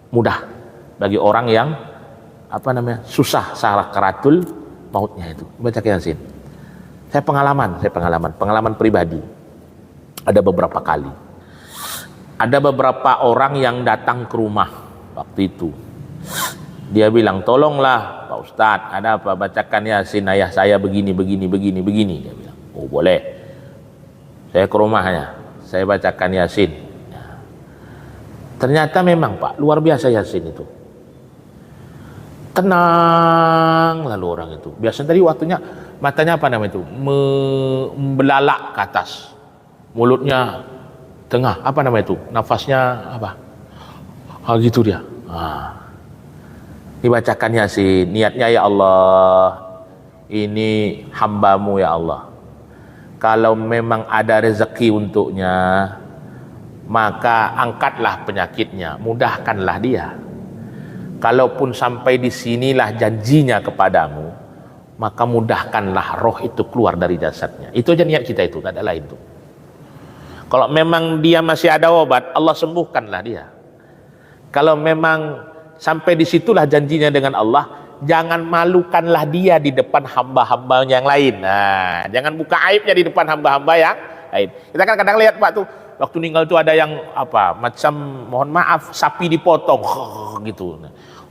mudah bagi orang yang susah sakaratul mautnya itu. Baca Yasin. Saya pengalaman pribadi. Ada beberapa kali. Ada beberapa orang yang datang ke rumah waktu itu. Dia bilang, tolonglah Pak Ustadz, ada apa? Bacakan Yasin, ayah saya begini. Dia bilang, oh boleh. Saya ke rumahnya, saya bacakan Yasin. Ternyata memang Pak, luar biasa Yasin itu. Tenang lalu orang itu. Biasanya tadi waktunya matanya itu membelalak ke atas, mulutnya tengah itu, nafasnya gitu dia. Dibacakan Yasin, niatnya ya Allah, ini hambamu ya Allah. Kalau memang ada rezeki untuknya, maka angkatlah penyakitnya, mudahkanlah dia. Kalaupun sampai di sinilah janjinya kepadamu, maka mudahkanlah roh itu keluar dari jasadnya. Itu aja niat kita, itu tak ada lain tuh. Kalau memang dia masih ada obat, Allah sembuhkanlah dia. Kalau memang sampai disitulah janjinya dengan Allah, jangan malukanlah dia di depan hamba-hamba yang lain. Nah, jangan buka aibnya di depan hamba-hamba yang lain. Kita kan kadang lihat Pak tuh, waktu meninggal tuh ada yang apa, macam mohon maaf sapi dipotong gitu.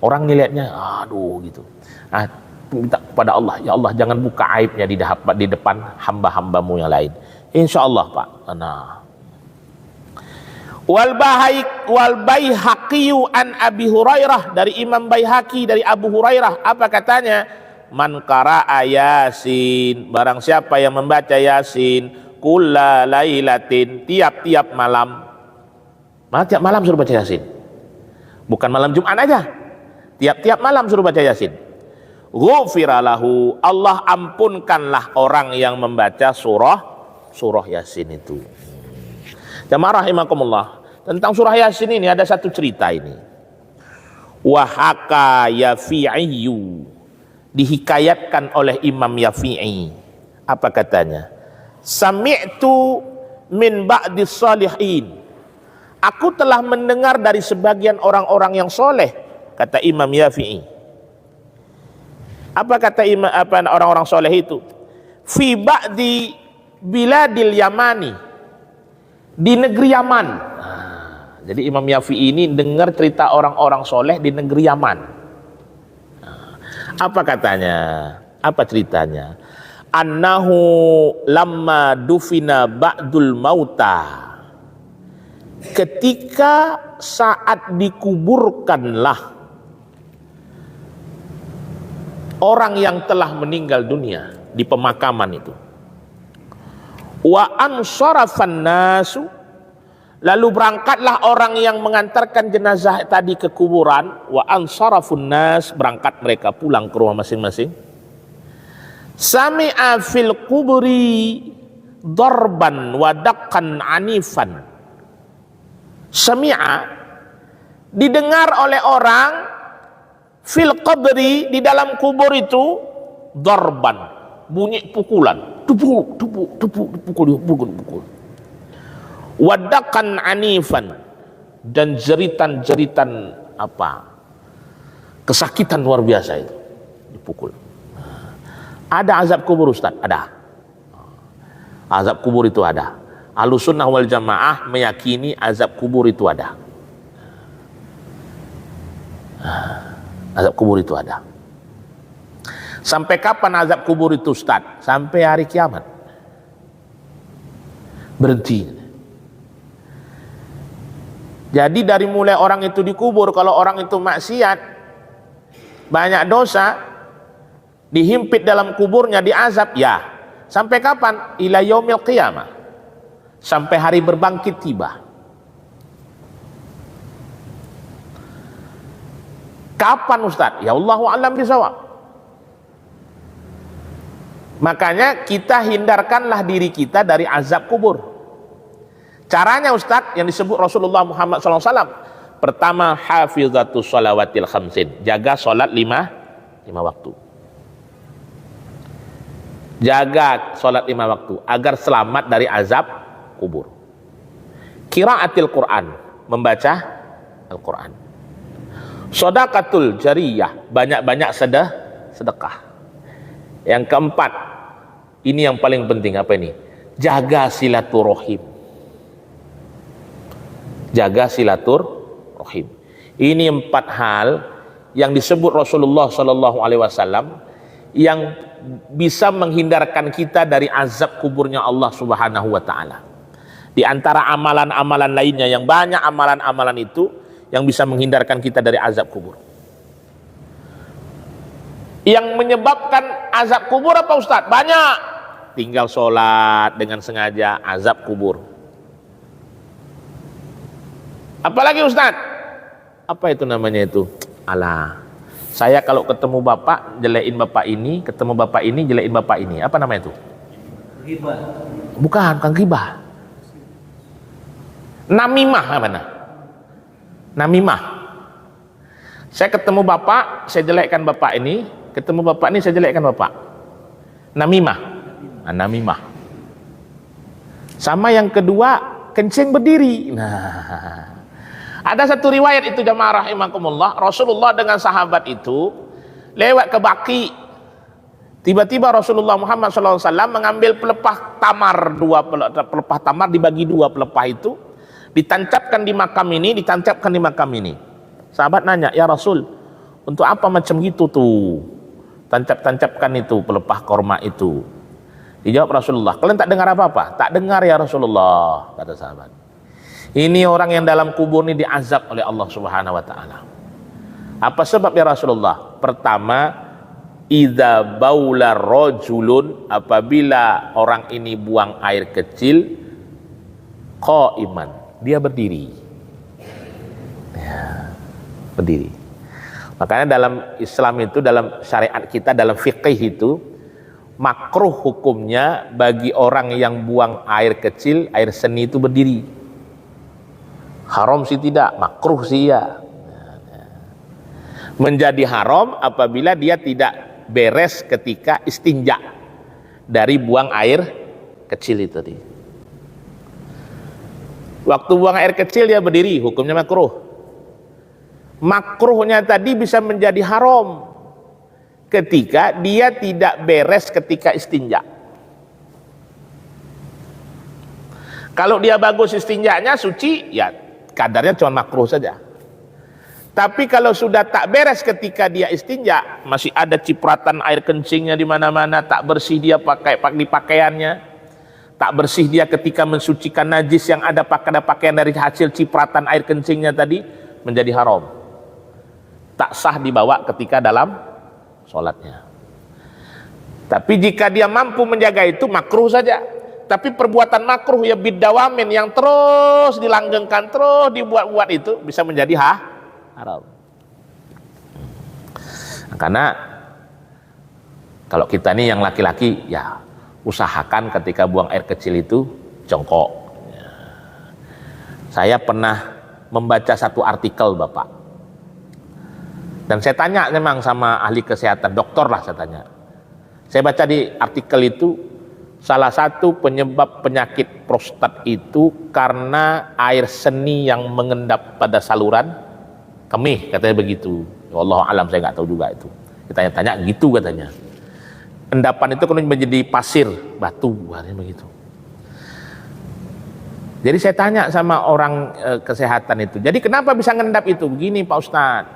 Orang ngelihatnya, aduh gitu. Nah, minta kepada Allah, ya Allah jangan buka aibnya di depan hamba-hambamu yang lain. Insya Allah Pak. Nah. Wal Baihaqi an Abi Hurairah, dari Imam Baihaqi dari Abu Hurairah, apa katanya? Man qara'a Yasin, barang siapa yang membaca Yasin kulla lailatin, tiap-tiap malam. Tiap malam suruh baca Yasin. Bukan malam Jumat aja. Tiap-tiap malam suruh baca Yasin. Ghufira lahu, Allah ampunkanlah orang yang membaca surah Yasin itu. Jamaah rahimakumullah, tentang surah Yasin ini ada satu cerita ini. Wahaka Yafi'iyu, dihikayatkan oleh Imam Yafi'i. Apa katanya? Sami'tu min ba'dis salihin, aku telah mendengar dari sebagian orang-orang yang soleh, kata Imam Yafi'i. Apa kata orang-orang soleh itu? Fi ba'di biladil Yamani, di negeri Yaman. Jadi Imam Yafi'i ini dengar cerita orang-orang soleh di negeri Yaman. Apa katanya? Apa ceritanya? Annahu lamma dufina ba'dul mauta, ketika saat dikuburkanlah orang yang telah meninggal dunia di pemakaman itu, wa ansarafan nasu, lalu berangkatlah orang yang mengantarkan jenazah tadi ke kuburan, wa ansarafun nas, berangkat mereka pulang ke rumah masing-masing. Sami'a fil kuburi darban wa daqqan anifan. Sami'a, didengar oleh orang, fil qabri, di dalam kubur itu, darban, bunyi pukulan, pukul. Wadakan anifan, dan jeritan-jeritan apa, kesakitan luar biasa itu, dipukul. Ada azab kubur Ustaz? Ada. Azab kubur itu ada. Ahlussunnah wal jamaah meyakini azab kubur itu ada. Azab kubur itu ada. Sampai kapan azab kubur itu Ustaz? Sampai hari kiamat. Berhenti. Jadi dari mulai orang itu dikubur, kalau orang itu maksiat, banyak dosa, dihimpit dalam kuburnya, diazab, ya. Sampai kapan? Ila yaumil qiyamah. Sampai hari berbangkit tiba. Kapan Ustaz? Ya Allahu a'lam bishawab. Makanya kita hindarkanlah diri kita dari azab kubur. Caranya Ustaz yang disebut Rasulullah Muhammad SAW. Pertama, hafizatus shalawatil khamsin, jaga sholat lima waktu. Jaga sholat 5 waktu agar selamat dari azab kubur. Qiraatil Quran, membaca Al-Quran. Shadaqatul jariyah, banyak-banyak sedekah. Yang keempat, ini yang paling penting, apa ini? Jaga silaturahim. Jaga silaturahim. Ini 4 hal yang disebut Rasulullah SAW yang bisa menghindarkan kita dari azab kuburnya Allah Subhanahu wa ta'ala. Di antara amalan-amalan lainnya, yang banyak amalan-amalan itu yang bisa menghindarkan kita dari azab kubur. Yang menyebabkan azab kubur apa Ustaz? Banyak. Tinggal sholat dengan sengaja, azab kubur. Apalagi Ustaz? Apa itu namanya itu? Alah, Saya kalau ketemu bapak jelekin bapak ini, ketemu bapak ini jelekin bapak ini. Apa namanya itu? Ghibah. Bukan ghibah. Namimah mana? Namimah. Saya ketemu bapak, saya jelekkan bapak ini, ketemu bapak ini saya jelekkan bapak. Namimah. Nah, namimah. Sama yang kedua, kencing berdiri. Nah, ada satu riwayat itu jamaah rahimakumullah, Rasulullah dengan sahabat itu lewat ke Baqi. Tiba-tiba Rasulullah Muhammad SAW mengambil pelepah tamar, pelepah tamar dibagi dua, pelepah itu ditancapkan di makam ini, ditancapkan di makam ini. Sahabat nanya, ya Rasul, untuk apa macam gitu tuh? Tancap-tancapkan itu pelepah korma itu. Dijawab Rasulullah, kalian tak dengar apa-apa? Tak dengar ya Rasulullah, kata sahabat. Ini orang yang dalam kubur ini diazab oleh Allah Subhanahu wa taala. Apa sebab ya Rasulullah? Pertama, idza baula rajulun, apabila orang ini buang air kecil, qaiman, dia berdiri. Ya, berdiri. Makanya dalam Islam itu, dalam syariat kita, dalam fikih itu, makruh hukumnya bagi orang yang buang air kecil, air seni itu berdiri. Haram sih tidak, makruh sih ya. Menjadi haram apabila dia tidak beres ketika istinja dari buang air kecil itu tadi. Waktu buang air kecil dia berdiri, hukumnya makruh. Makruhnya tadi bisa menjadi haram ketika dia tidak beres ketika istinja. Kalau dia bagus istinjanya, suci, ya kadarnya cuma makruh saja. Tapi kalau sudah tak beres ketika dia istinja, masih ada cipratan air kencingnya di mana-mana, tak bersih dia pakai di pakaiannya, tak bersih dia ketika mensucikan najis yang ada pada pakaian dari hasil cipratan air kencingnya tadi, menjadi haram. Tak sah dibawa ketika dalam sholatnya. Tapi jika dia mampu menjaga itu, makruh saja. Tapi perbuatan makruh ya biddawamin, yang terus dilanggengkan, terus dibuat-buat, itu bisa menjadi haram. Karena kalau kita nih yang laki-laki, ya usahakan ketika buang air kecil itu jongkok. Saya pernah membaca satu artikel Bapak, dan saya tanya memang sama ahli kesehatan, dokter lah saya tanya. Saya baca di artikel itu, salah satu penyebab penyakit prostat itu karena air seni yang mengendap pada saluran kemih, katanya begitu. Wallahu alam, saya nggak tahu juga itu. Kita tanya gitu katanya. Endapan itu kemudian menjadi pasir, batu, katanya begitu. Jadi saya tanya sama orang kesehatan itu, jadi kenapa bisa ngendap itu? Begini Pak Ustadz,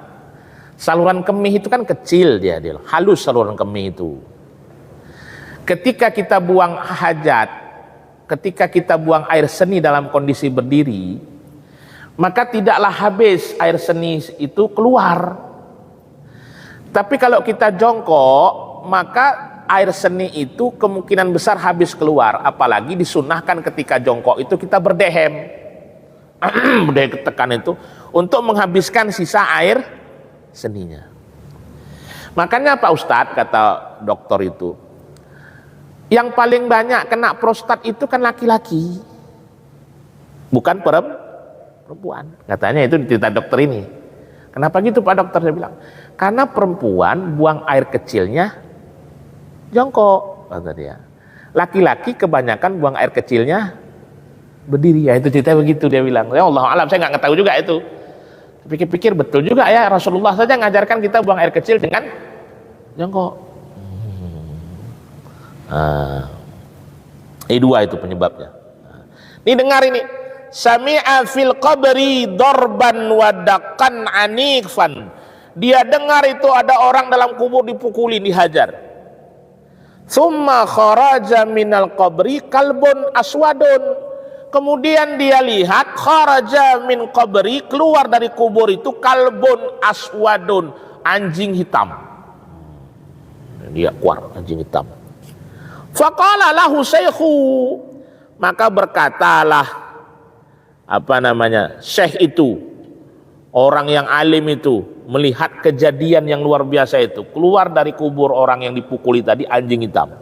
saluran kemih itu kan kecil, dia halus saluran kemih itu. Ketika kita buang hajat, ketika kita buang air seni dalam kondisi berdiri, maka tidaklah habis air seni itu keluar. Tapi kalau kita jongkok, maka air seni itu kemungkinan besar habis keluar. Apalagi disunahkan ketika jongkok itu kita berdehem. Berdehem tekan itu untuk menghabiskan sisa air seninya. Makanya Pak Ustadz, kata dokter itu, yang paling banyak kena prostat itu kan laki-laki, bukan perempuan. Katanya itu cerita dokter ini. Kenapa gitu Pak dokter? Saya bilang, karena perempuan buang air kecilnya jongkok, kata dia. Laki-laki kebanyakan buang air kecilnya berdiri. Ya itu cerita begitu, dia bilang. Ya Allah alam, saya nggak tahu juga itu. Pikir-pikir betul juga ya, Rasulullah saja ngajarkan kita buang air kecil dengan jongkok. Ini dua itu penyebabnya. Ini dengar ini, sami'a fil qabri darban wadakan anikfan. Dia dengar itu ada orang dalam kubur dipukuli, dihajar. Summa kharaja minal qabri kalbun aswadun. Kemudian dia lihat, kharaja min qabri, keluar dari kubur itu kalbun aswadun, anjing hitam. Dia keluar anjing hitam. Faqala lahu syekhu, maka berkatalah syekh itu, orang yang alim itu, melihat kejadian yang luar biasa itu. Keluar dari kubur orang yang dipukuli tadi anjing hitam.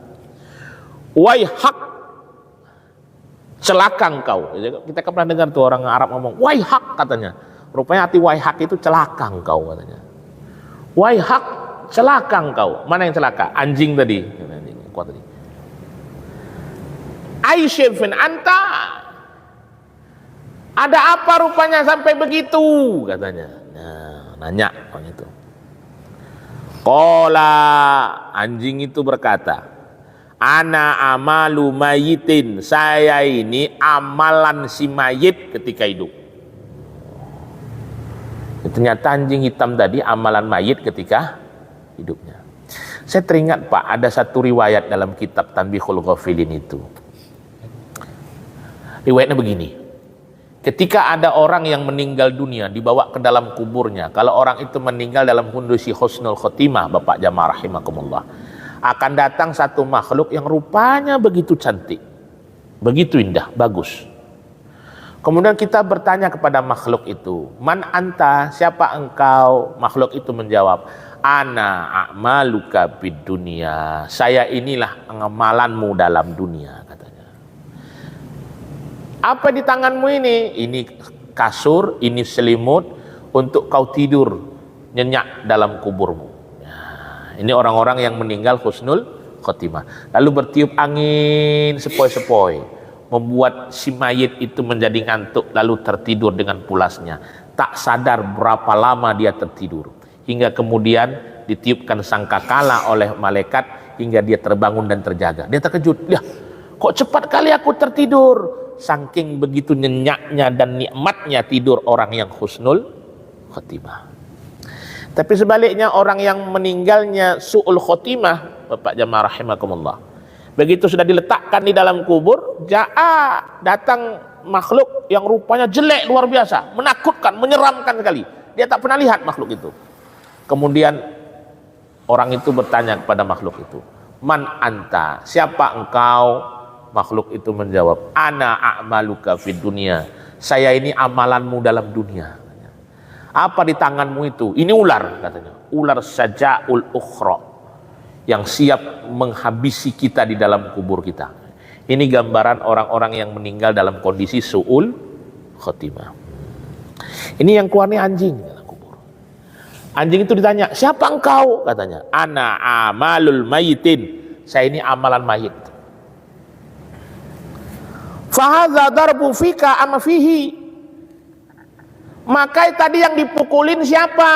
Waihak, celaka engkau. Kita kan pernah dengar tuh orang Arab ngomong waihak katanya. Rupanya arti waihak itu celaka engkau katanya. Waihak, celaka engkau. Mana yang celaka? Anjing tadi. Kuat tadi. Aisyifin anta. Ada apa rupanya sampai begitu katanya. Nah, nanya orang itu. Qala, anjing itu berkata, ana amalu mayitin, saya ini amalan si mayit ketika hidup. Ternyata anjing hitam tadi amalan mayit ketika hidupnya. Saya teringat Pak, ada satu riwayat dalam kitab Tanbihul Ghafilin itu. Riwayatnya begini. Ketika ada orang yang meninggal dunia dibawa ke dalam kuburnya, kalau orang itu meninggal dalam kondisi husnul khotimah, Bapak jamaah rahimakumullah, akan datang satu makhluk yang rupanya begitu cantik, begitu indah, bagus. Kemudian kita bertanya kepada makhluk itu, man anta, siapa engkau? Makhluk itu menjawab, ana a'maluka bid dunia, saya inilah amalanmu dalam dunia, katanya. Apa di tanganmu ini? Ini kasur, ini selimut untuk kau tidur nyenyak dalam kuburmu. Nah, ini orang-orang yang meninggal husnul khotimah. Lalu bertiup angin sepoi-sepoi, membuat si mayit itu menjadi ngantuk, lalu tertidur dengan pulasnya. Tak sadar berapa lama dia tertidur, hingga kemudian ditiupkan sangkakala oleh malaikat hingga dia terbangun dan terjaga. Dia terkejut, ya kok cepat kali aku tertidur. Saking begitu nyenyaknya dan nikmatnya tidur orang yang husnul khotimah. Tapi sebaliknya orang yang meninggalnya su'ul khotimah, Bapak jamaah rahimakumullah, begitu sudah diletakkan di dalam kubur, datang makhluk yang rupanya jelek luar biasa, menakutkan, menyeramkan sekali. Dia tak pernah lihat makhluk itu. Kemudian orang itu bertanya kepada makhluk itu, man anta, siapa engkau? Makhluk itu menjawab, ana a'maluka fid dunia, saya ini amalanmu dalam dunia. Apa di tanganmu itu? Ini ular, katanya. Ular saja'ul ukhra, yang siap menghabisi kita di dalam kubur kita. Ini gambaran orang-orang yang meninggal dalam kondisi su'ul khotimah. Ini yang keluarnya anjing dalam kubur. Anjing itu ditanya, siapa engkau? Katanya, ana amalul mayitin, saya ini amalan mayit. Fahadza darbu fika ama fihi, maka tadi yang dipukulin siapa?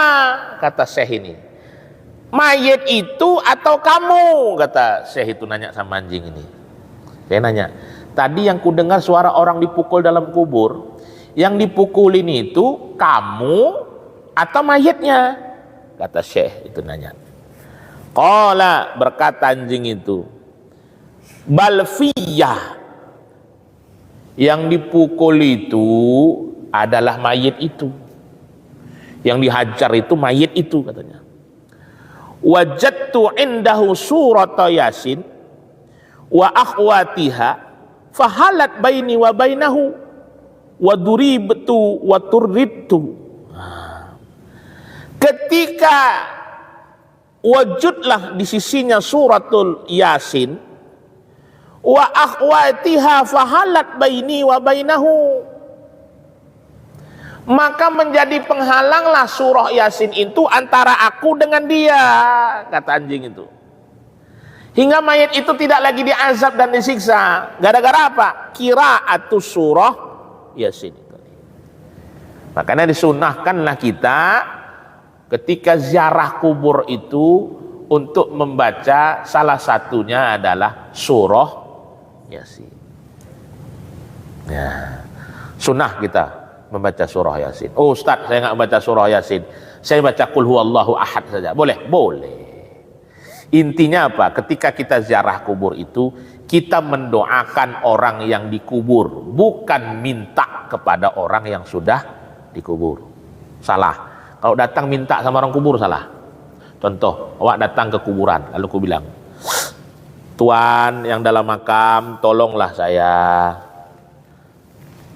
Kata Syekh ini, mayit itu atau kamu? Kata Syekh itu nanya sama anjing ini. Saya nanya, tadi yang ku dengar suara orang dipukul dalam kubur, yang dipukulin itu kamu atau mayitnya? Kata Syekh itu nanya. Qala, berkata anjing itu, balfiyah, yang dipukul itu adalah mayit itu, yang dihajar itu mayit itu, katanya. Wajadtu indahu surata Yasin wa akhwatiha fahalat baini wa bainahu wa duribtu wa turridtu. Ketika wujudlah di sisinya suratul Yasin wa akhwatiha fahalat baini wa bainahu, maka menjadi penghalanglah surah Yasin itu antara aku dengan dia, kata anjing itu, hingga mayat itu tidak lagi diazab dan disiksa. Gara-gara apa? Qiraatus surah Yasin itu. Makanya disunahkanlah kita ketika ziarah kubur itu untuk membaca, salah satunya adalah surah Yasin. Ya, sunnah kita membaca surah Yasin. Oh Ustaz, saya nggak baca surah Yasin, saya baca qul huwallahu ahad saja. Boleh? Boleh. Intinya apa? Ketika kita ziarah kubur itu, kita mendoakan orang yang dikubur, bukan minta kepada orang yang sudah dikubur. Salah. Kalau datang minta sama orang kubur, salah. Contoh, awak datang ke kuburan, lalu aku bilang, Tuan yang dalam makam, tolonglah saya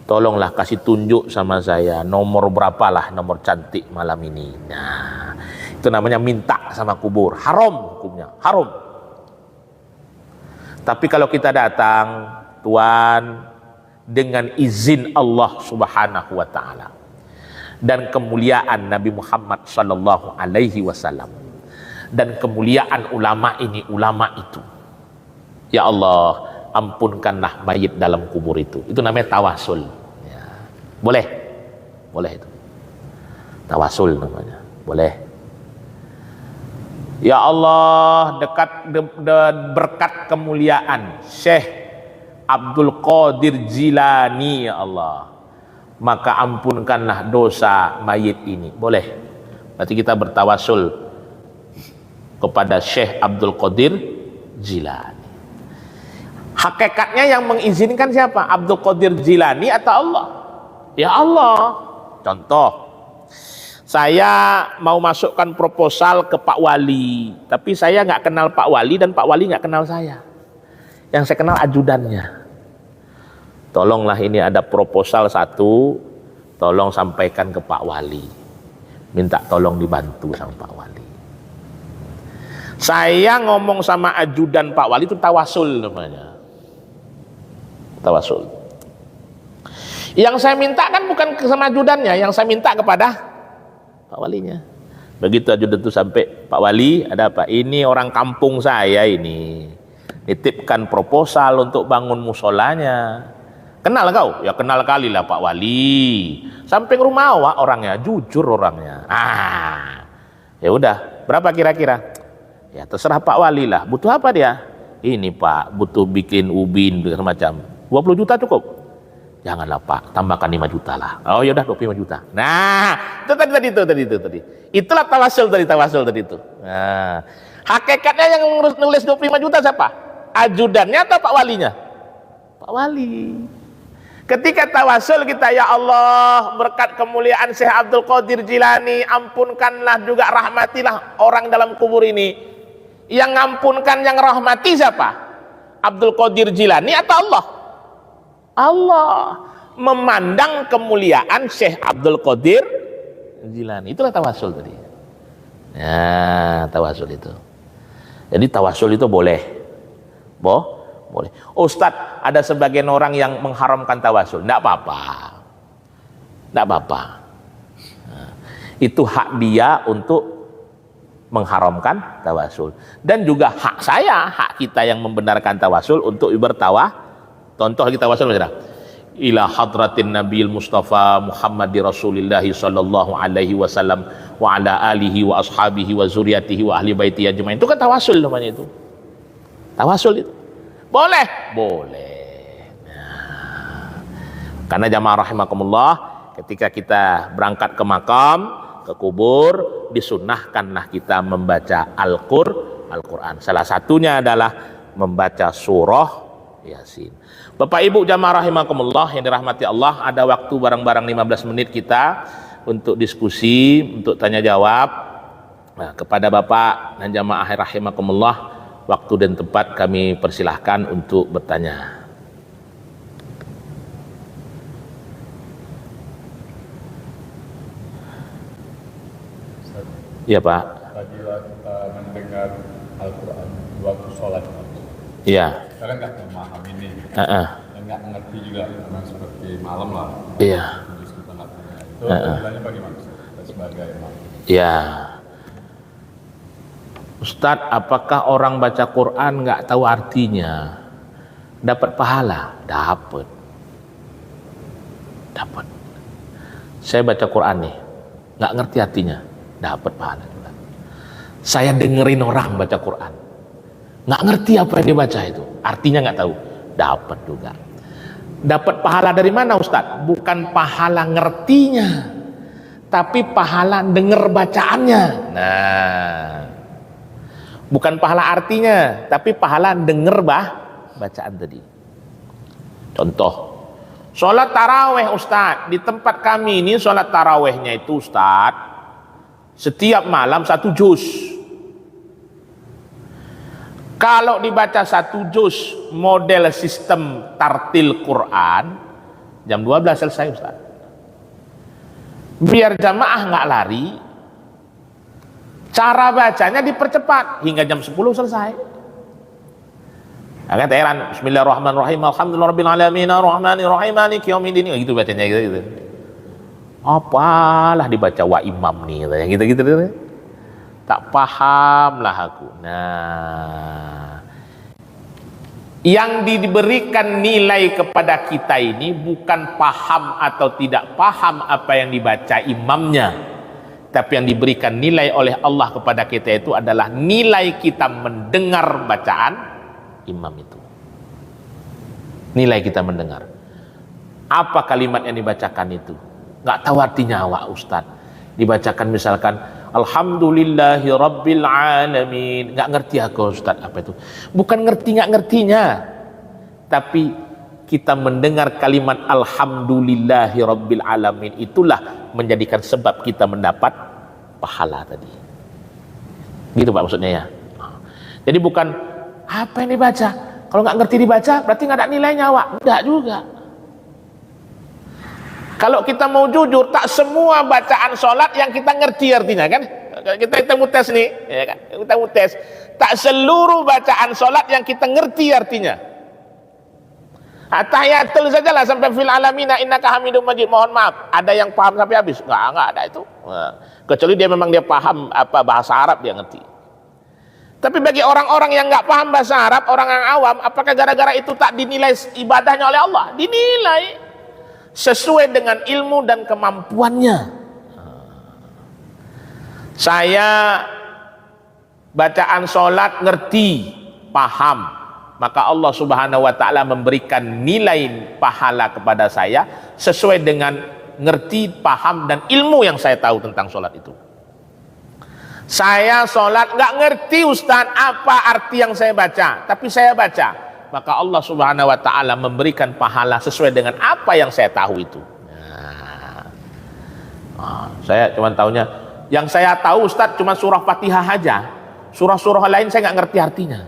tolonglah kasih tunjuk sama saya nomor berapalah nomor cantik malam ini. Nah, itu namanya minta sama kubur. Haram hukumnya, haram. Tapi kalau kita datang, Tuhan, dengan izin Allah Subhanahu wa taala dan kemuliaan Nabi Muhammad sallallahu alaihi wasallam dan kemuliaan ulama ini, ulama itu, ya Allah, ampunkanlah mayit dalam kubur itu. Itu namanya tawasul. Ya. Boleh, boleh itu. Tawasul namanya, boleh. Ya Allah, berkat kemuliaan Syekh Abdul Qadir Jilani, ya Allah, maka ampunkanlah dosa mayit ini. Boleh. Berarti kita bertawasul kepada Syekh Abdul Qadir Jilani. Hakikatnya yang mengizinkan siapa? Abdul Qadir Jilani atau Allah? Ya Allah. Contoh, saya mau masukkan proposal ke Pak Wali, tapi saya nggak kenal Pak Wali dan Pak Wali nggak kenal saya. Yang saya kenal ajudannya. Tolonglah, ini ada proposal satu, tolong sampaikan ke Pak Wali. Minta tolong dibantu sama Pak Wali. Saya ngomong sama ajudan Pak Wali itu tawasul namanya. Tawasul. Yang saya minta kan bukan sama ajudannya, yang saya minta kepada Pak Walinya. Begitu ajudan itu sampai, Pak Wali, ada apa? Ini orang kampung saya ini nitipkan proposal untuk bangun musolanya. Kenal kau? Ya kenal kali lah Pak Wali. Samping rumah awak orangnya, jujur orangnya. Ya udah, berapa kira-kira? Ya terserah Pak Wali lah. Butuh apa dia? Ini Pak, butuh bikin ubin semacam. 20 juta cukup? Janganlah Pak, tambahkan 5 juta lah. Oh ya udah 25 juta. Nah, itu tadi. Itulah tawasul tadi itu. Nah, hakikatnya yang nulis 25 juta siapa? Ajudannya atau Pak Walinya? Pak Wali. Ketika tawasul kita, ya Allah, berkat kemuliaan Syekh Abdul Qadir Jilani, ampunkanlah juga rahmatilah orang dalam kubur ini. Yang ngampunkan, yang rahmati siapa? Abdul Qadir Jilani atau Allah? Allah. Memandang kemuliaan Syekh Abdul Qadir Jilani. Itulah tawasul tadi. Nah, tawasul itu. Jadi tawasul itu boleh. Boleh. Ustadz, ada sebagian orang yang mengharamkan tawasul. Tidak apa-apa. Nah, itu hak dia untuk mengharamkan tawasul. Dan juga hak saya, hak kita yang membenarkan tawasul untuk bertawah. Contoh kita tawasul macam mana? Ila hadratin Nabil Mustafa Muhammadi Rasulillahi sallallahu alaihi wasallam wa ala alihi wa ashabihi wa zuriyatihi wa ahli baiti ajmain. Itu kan tawasul namanya itu. Tawasul itu. Boleh. Nah, karena jamaah rahimakumullah, ketika kita berangkat ke makam, ke kubur, disunnahkanlah kita membaca Al-Quran. Salah satunya adalah membaca surah Yasin. Bapak Ibu jamaah rahimakumullah yang dirahmati Allah, ada waktu barang-barang 15 menit kita untuk diskusi, untuk tanya jawab. Nah, kepada Bapak dan jamaah rahimakumullah, waktu dan tempat kami persilahkan untuk bertanya. Iya Pak. Apabila kita mendengar Al-Quran waktu sholat, iya. Kita kan nggak memahami ini, dan nggak mengerti juga, karena seperti malam lah. Iya. Terus kita nggak punya. Itu bilangnya bagaimana kita sebagai imam? Iya. Ustadz, apakah orang baca Quran nggak tahu artinya dapat pahala? Dapat. Saya baca Quran nih, nggak ngerti artinya, dapat pahala juga. Saya dengerin orang baca Quran, nggak ngerti apa yang dia baca itu, artinya nggak tahu, dapat juga. Dapat pahala dari mana Ustadz? Bukan pahala ngertinya, tapi pahala denger bacaannya. Nah, bukan pahala artinya, tapi pahala denger bacaan tadi. Contoh, sholat taraweh Ustadz, di tempat kami ini sholat tarawehnya itu Ustadz, setiap malam 1 juz. Kalau dibaca 1 juz model sistem tartil Quran, Jam 12 selesai Ustaz. Biar jamaah nggak lari, cara bacanya dipercepat hingga jam 10 selesai. Agak heran, Bismillahirrahmanirrahim, Alhamdulillahirabbil alamin, arrahmanir rahim, maliki yaumiddin, gitu bacanya gitu. Apalah dibaca wa imam nih gitu. Tak paham lah aku. Nah, yang diberikan nilai kepada kita ini bukan paham atau tidak paham apa yang dibaca imamnya, tapi yang diberikan nilai oleh Allah kepada kita itu adalah nilai kita mendengar bacaan imam itu. Nilai kita mendengar. Apa kalimat yang dibacakan itu? Nggak tahu artinya awak Ustaz. Dibacakan misalkan Alhamdulillahi Rabbil Alamin, nggak ngerti aku Ustaz apa itu. Bukan ngerti nggak ngertinya, tapi kita mendengar kalimat Alhamdulillahi Rabbil Alamin itulah menjadikan sebab kita mendapat pahala tadi. Gitu Pak maksudnya ya. Jadi bukan apa yang dibaca. Kalau nggak ngerti dibaca berarti nggak ada nilainya Wak. Enggak juga. Kalau kita mau jujur, tak semua bacaan sholat yang kita ngerti artinya kan. Kita mau tes nih, ya kan? Kita mau tes. Tak seluruh bacaan sholat yang kita ngerti artinya. Tahiyatul sajalah sampai fil alamina innaka hamidum majid. Mohon maaf, ada yang paham sampai habis? Enggak ada itu. Kecuali dia memang dia paham apa bahasa Arab dia ngerti. Tapi bagi orang-orang yang nggak paham bahasa Arab, orang yang awam, apakah gara-gara itu tak dinilai ibadahnya oleh Allah? Dinilai sesuai dengan ilmu dan kemampuannya. Saya bacaan sholat ngerti, paham, maka Allah Subhanahu wa ta'ala memberikan nilai pahala kepada saya sesuai dengan ngerti, paham, dan ilmu yang saya tahu tentang sholat itu. Saya sholat nggak ngerti Ustaz apa arti yang saya baca, tapi saya baca, maka Allah Subhanahu wa ta'ala memberikan pahala sesuai dengan apa yang saya tahu itu. Saya cuma tahunya, yang saya tahu Ustaz cuma surah Fatihah aja. Surah-surah lain saya nggak ngerti artinya.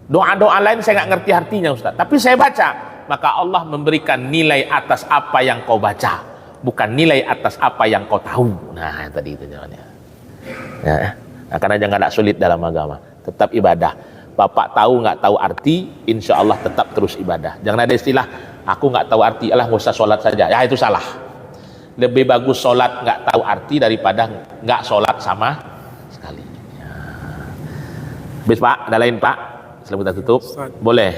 Doa-doa lain saya nggak ngerti artinya Ustaz, tapi saya baca, maka Allah memberikan nilai atas apa yang kau baca, bukan nilai atas apa yang kau tahu. Nah tadi itu jawabannya. Ya, karena jangan ada sulit dalam agama, tetap ibadah. Bapak tahu nggak tahu arti, insya Allah tetap terus ibadah. Jangan ada istilah aku nggak tahu arti, alah nggak usah sholat saja. Ya itu salah. Lebih bagus sholat nggak tahu arti daripada nggak sholat sama sekali. Ya. Bis Pak, ada lain Pak? Sebelum kita tutup, Ustaz, boleh.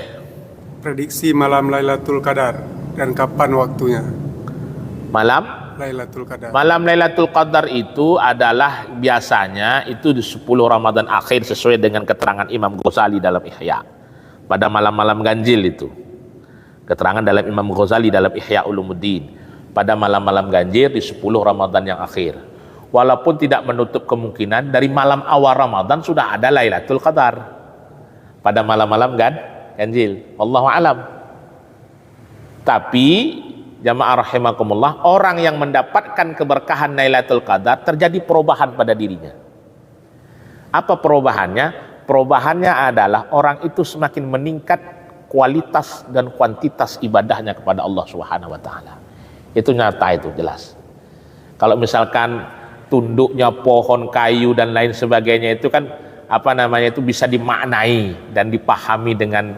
prediksi malam Lailatul Qadar dan kapan waktunya? Malam Lailatul Qadar. Malam Lailatul Qadar itu adalah biasanya itu di 10 Ramadan akhir sesuai dengan keterangan Imam Ghazali dalam Ihya. Pada malam-malam ganjil itu. Keterangan dalam Imam Ghazali dalam Ihya Ulumuddin. Pada malam-malam ganjil di 10 Ramadan yang akhir. Walaupun tidak menutup kemungkinan dari malam awal Ramadan sudah ada Lailatul Qadar. Pada malam-malam ganjil. Wallahu alam. Tapi jamaah rahimakumullah, orang yang mendapatkan keberkahan Lailatul Qadar terjadi perubahan pada dirinya. Apa perubahannya? Perubahannya adalah orang itu semakin meningkat kualitas dan kuantitas ibadahnya kepada Allah Subhanahu wa taala. Itu nyata, itu jelas. Kalau misalkan tunduknya pohon, kayu dan lain sebagainya itu kan itu bisa dimaknai dan dipahami dengan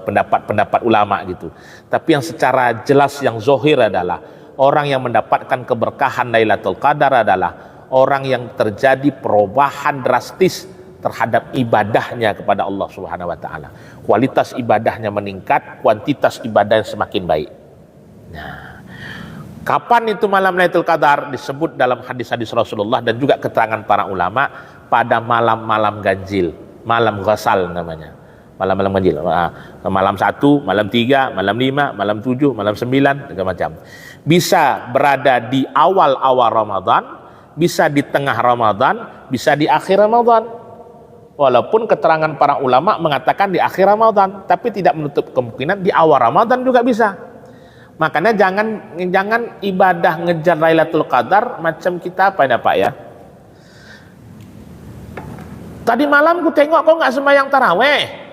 pendapat-pendapat ulama gitu. Tapi yang secara jelas yang zohir adalah orang yang mendapatkan keberkahan Lailatul Qadar adalah orang yang terjadi perubahan drastis terhadap ibadahnya kepada Allah Subhanahu wa taala. Kualitas ibadahnya meningkat, kuantitas ibadahnya semakin baik. Nah, kapan itu malam Lailatul Qadar? Disebut dalam hadis-hadis Rasulullah dan juga keterangan para ulama pada malam-malam ganjil, malam ghasal namanya. Malam-malam ganjil, malam 1, malam 3, malam 5, malam 7, malam 9, macam-macam. Bisa berada di awal-awal Ramadan, bisa di tengah Ramadan, bisa di akhir Ramadan. Walaupun keterangan para ulama mengatakan di akhir Ramadan, tapi tidak menutup kemungkinan di awal Ramadan juga bisa. Makanya jangan ibadah ngejar Lailatul Qadar macam kita apa ya Pak ya. Tadi malam ku tengok kau nggak sembahyang taraweh.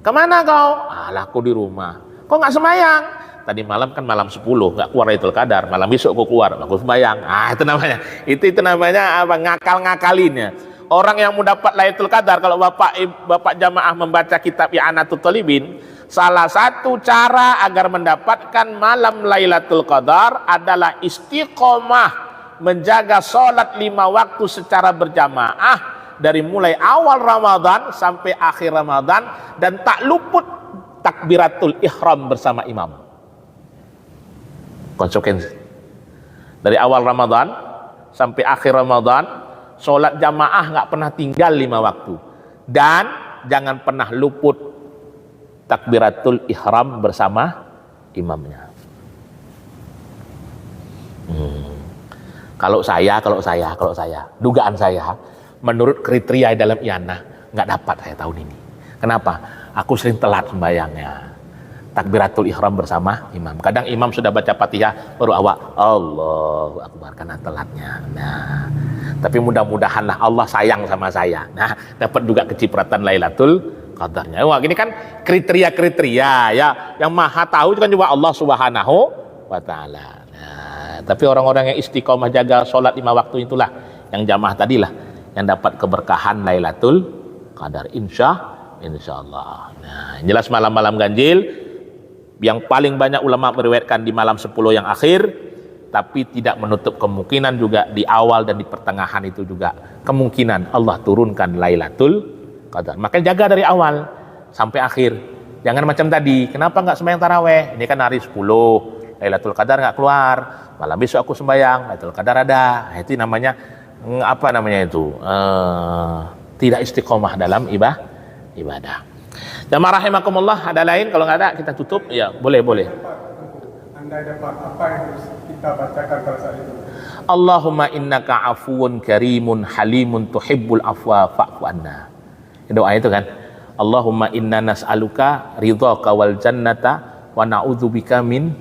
Kemana kau? Alah, aku di rumah. Kok nggak sembahyang? Tadi malam kan malam 10 nggak keluar Lailatul Qadar, malam besok aku keluar, aku sembahyang. Itu namanya. Itu namanya apa? Ngakal-ngakalinnya. Orang yang mau dapat Lailatul Qadar, kalau bapak jamaah membaca kitab I'anatul Talibin, salah satu cara agar mendapatkan malam Lailatul Qadar adalah istiqomah menjaga sholat 5 waktu secara berjamaah dari mulai awal Ramadan sampai akhir Ramadan, dan tak luput takbiratul ihram bersama imam. Konsekuensi dari awal Ramadan sampai akhir Ramadan, sholat jamaah nggak pernah tinggal 5 waktu, dan jangan pernah luput takbiratul ihram bersama imamnya. Kalau saya, dugaan saya, menurut kriteria dalam I'anah nggak dapat saya tahun ini. Kenapa? Aku sering telat sembayangnya. Takbiratul ihram bersama imam. Kadang imam sudah baca Fatihah baru awak Allahu Akbar karena telatnya. Nah, tapi mudah-mudahanlah Allah sayang sama saya. Nah, dapat juga kecipratan Lailatul Qadarnya. Wah, gini kan kriteria-kriteria ya, yang maha tahu itu kan juga Allah Subhanahu wa taala. Nah, tapi orang-orang yang istiqomah jaga sholat 5 waktu itulah, yang jamaah tadilah yang dapat keberkahan Lailatul Qadar insya Allah. Nah, jelas malam-malam ganjil yang paling banyak ulama meriwayatkan di malam 10 yang akhir, tapi tidak menutup kemungkinan juga di awal dan di pertengahan itu juga kemungkinan Allah turunkan Lailatul Qadar. Makanya jaga dari awal sampai akhir. Jangan macam tadi, kenapa nggak sembahyang taraweh? Ini kan hari 10, Lailatul Qadar nggak keluar, malam besok aku sembahyang, Lailatul Qadar ada. Nah, itu namanya apa namanya itu? Tidak istiqomah dalam ibadah. Jamaah rahimakumullah, ada lain? Kalau nggak ada kita tutup. Ya, boleh. Anda dapat apa yang harus kita bacakan pada saat itu? Allahumma innaka afuwun karimun halimun tuhibbul afwa fa'fu anna. Doa itu kan. Allahumma inna nas'aluka ridhaka wal jannata wa na'udzubika min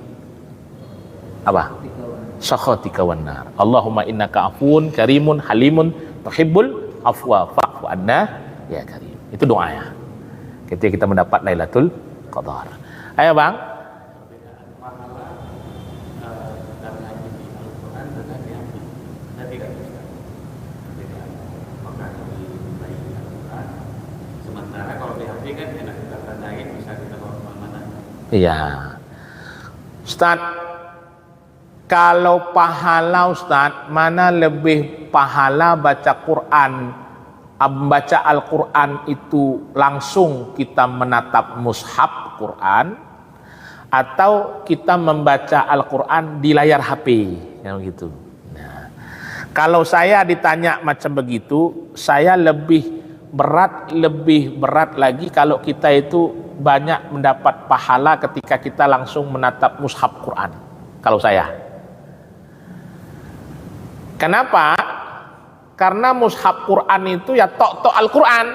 apa? Sakhatika wan nar. Allahumma innaka afuwun karimun halimun tuhibbul afwa fa'fu anna ya karim. Itu doanya ketika kita mendapat Lailatul Qadar. Ayo Bang. Sementara kalau di HP kan enak kita tandain, bisa kita bawa kemana-mana. Iya. Ustaz, kalau pahala Ustaz, mana lebih pahala baca Quran? Membaca Al-Quran itu langsung kita menatap mushaf Quran, atau kita membaca Al-Quran di layar HP yang gitu. Nah, kalau saya ditanya macam begitu, saya lebih berat lagi kalau kita itu banyak mendapat pahala ketika kita langsung menatap mushaf Quran. Kalau saya, kenapa? Karena mushaf Quran itu ya tok Al-Quran.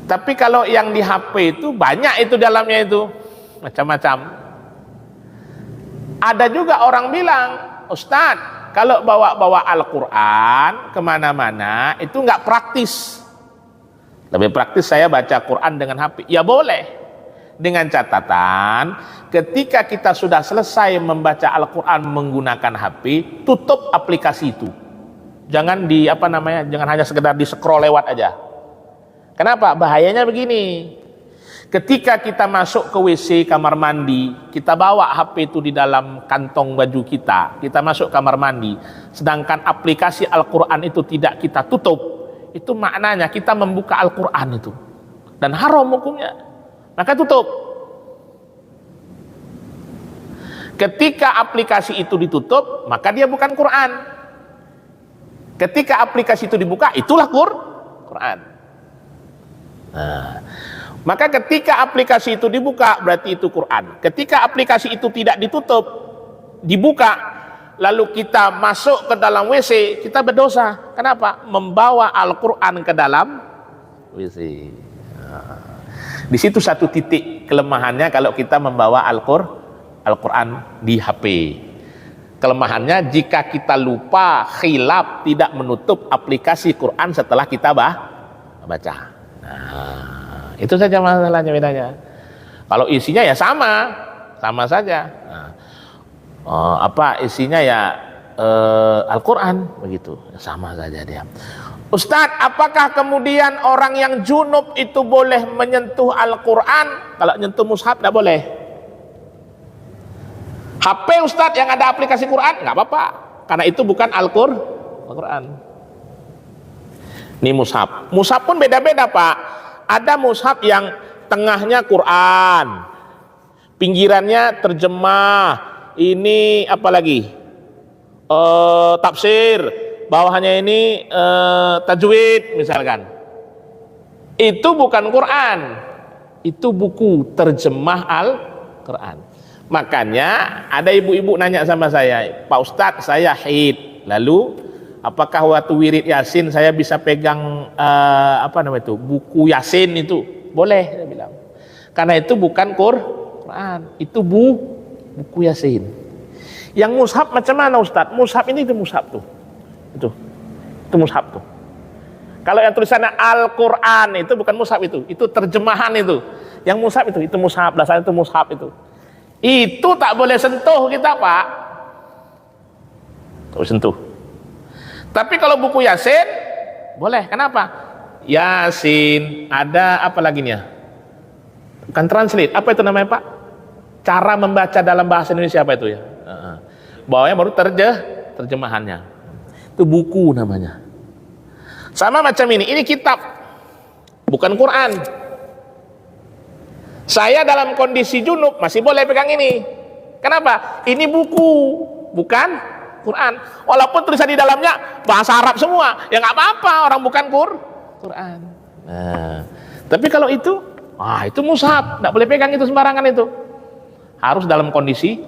Tapi kalau yang di HP itu banyak itu dalamnya itu macam-macam. Ada juga orang bilang, Ustadz, kalau bawa Al-Quran kemana-mana itu nggak praktis. Lebih praktis saya baca Quran dengan HP. Ya boleh. Dengan catatan, ketika kita sudah selesai membaca Al-Quran menggunakan HP, tutup aplikasi itu. Jangan jangan hanya sekedar di scroll lewat aja. Kenapa? Bahayanya begini. Ketika kita masuk ke WC kamar mandi, kita bawa HP itu di dalam kantong baju kita masuk kamar mandi, sedangkan aplikasi Al-Quran itu tidak kita tutup, itu maknanya kita membuka Al-Quran itu, dan haram hukumnya. Maka tutup. Ketika aplikasi itu ditutup, maka dia bukan Quran. Ketika aplikasi itu dibuka, itulah Quran. Nah, maka ketika aplikasi itu dibuka, berarti itu Quran. Ketika aplikasi itu tidak ditutup, dibuka, lalu kita masuk ke dalam WC, kita berdosa. Kenapa? Membawa Al-Quran ke dalam WC. Di situ satu titik kelemahannya kalau kita membawa Al-Quran di HP. Kelemahannya jika kita lupa, khilaf, tidak menutup aplikasi Quran setelah kita baca. Nah, Itu saja masalahnya bedanya. Kalau isinya ya sama saja. Isinya ya Al-Quran begitu, sama saja dia. Ustadz, apakah kemudian orang yang junub itu boleh menyentuh Al-Quran? Kalau nyentuh mushaf tidak boleh. HP Ustadz yang ada aplikasi Quran nggak apa-apa, karena itu bukan Al-Quran. Ini mushaf. Mushaf pun beda-beda Pak. Ada mushaf yang tengahnya Quran, pinggirannya terjemah, ini apa lagi? Tafsir, bawahnya ini tajwid misalkan. Itu bukan Quran, itu buku terjemah Al-Quran. Makanya ada ibu-ibu nanya sama saya, Pak Ustadz saya haid, lalu apakah waktu wirid Yasin saya bisa pegang buku Yasin itu? Boleh, saya bilang. Karena itu bukan Quran, itu buku Yasin. Yang mushaf macam mana Ustadz? Mushaf ini itu mushaf tuh. Itu mushaf tuh. Kalau yang tulisannya Al-Quran itu bukan mushaf itu terjemahan itu. Yang mushaf itu mushaf, dasarnya itu mushaf itu. Itu tak boleh sentuh kita Pak. Tak boleh sentuh. Tapi kalau buku Yasin boleh. Kenapa? Yasin, ada apa lagi nih ya? Bukan translate, apa itu namanya Pak? Cara membaca dalam bahasa Indonesia apa itu ya? Bawahnya baru terjemahannya. Itu buku namanya. Sama macam ini kitab, bukan Quran. Saya dalam kondisi junub masih boleh pegang ini. Kenapa? Ini buku, bukan Quran. Walaupun tulisan di dalamnya bahasa Arab semua, ya nggak apa-apa, orang bukan Quran. Nah, tapi kalau itu mushaf, nggak boleh pegang itu sembarangan itu. Harus dalam kondisi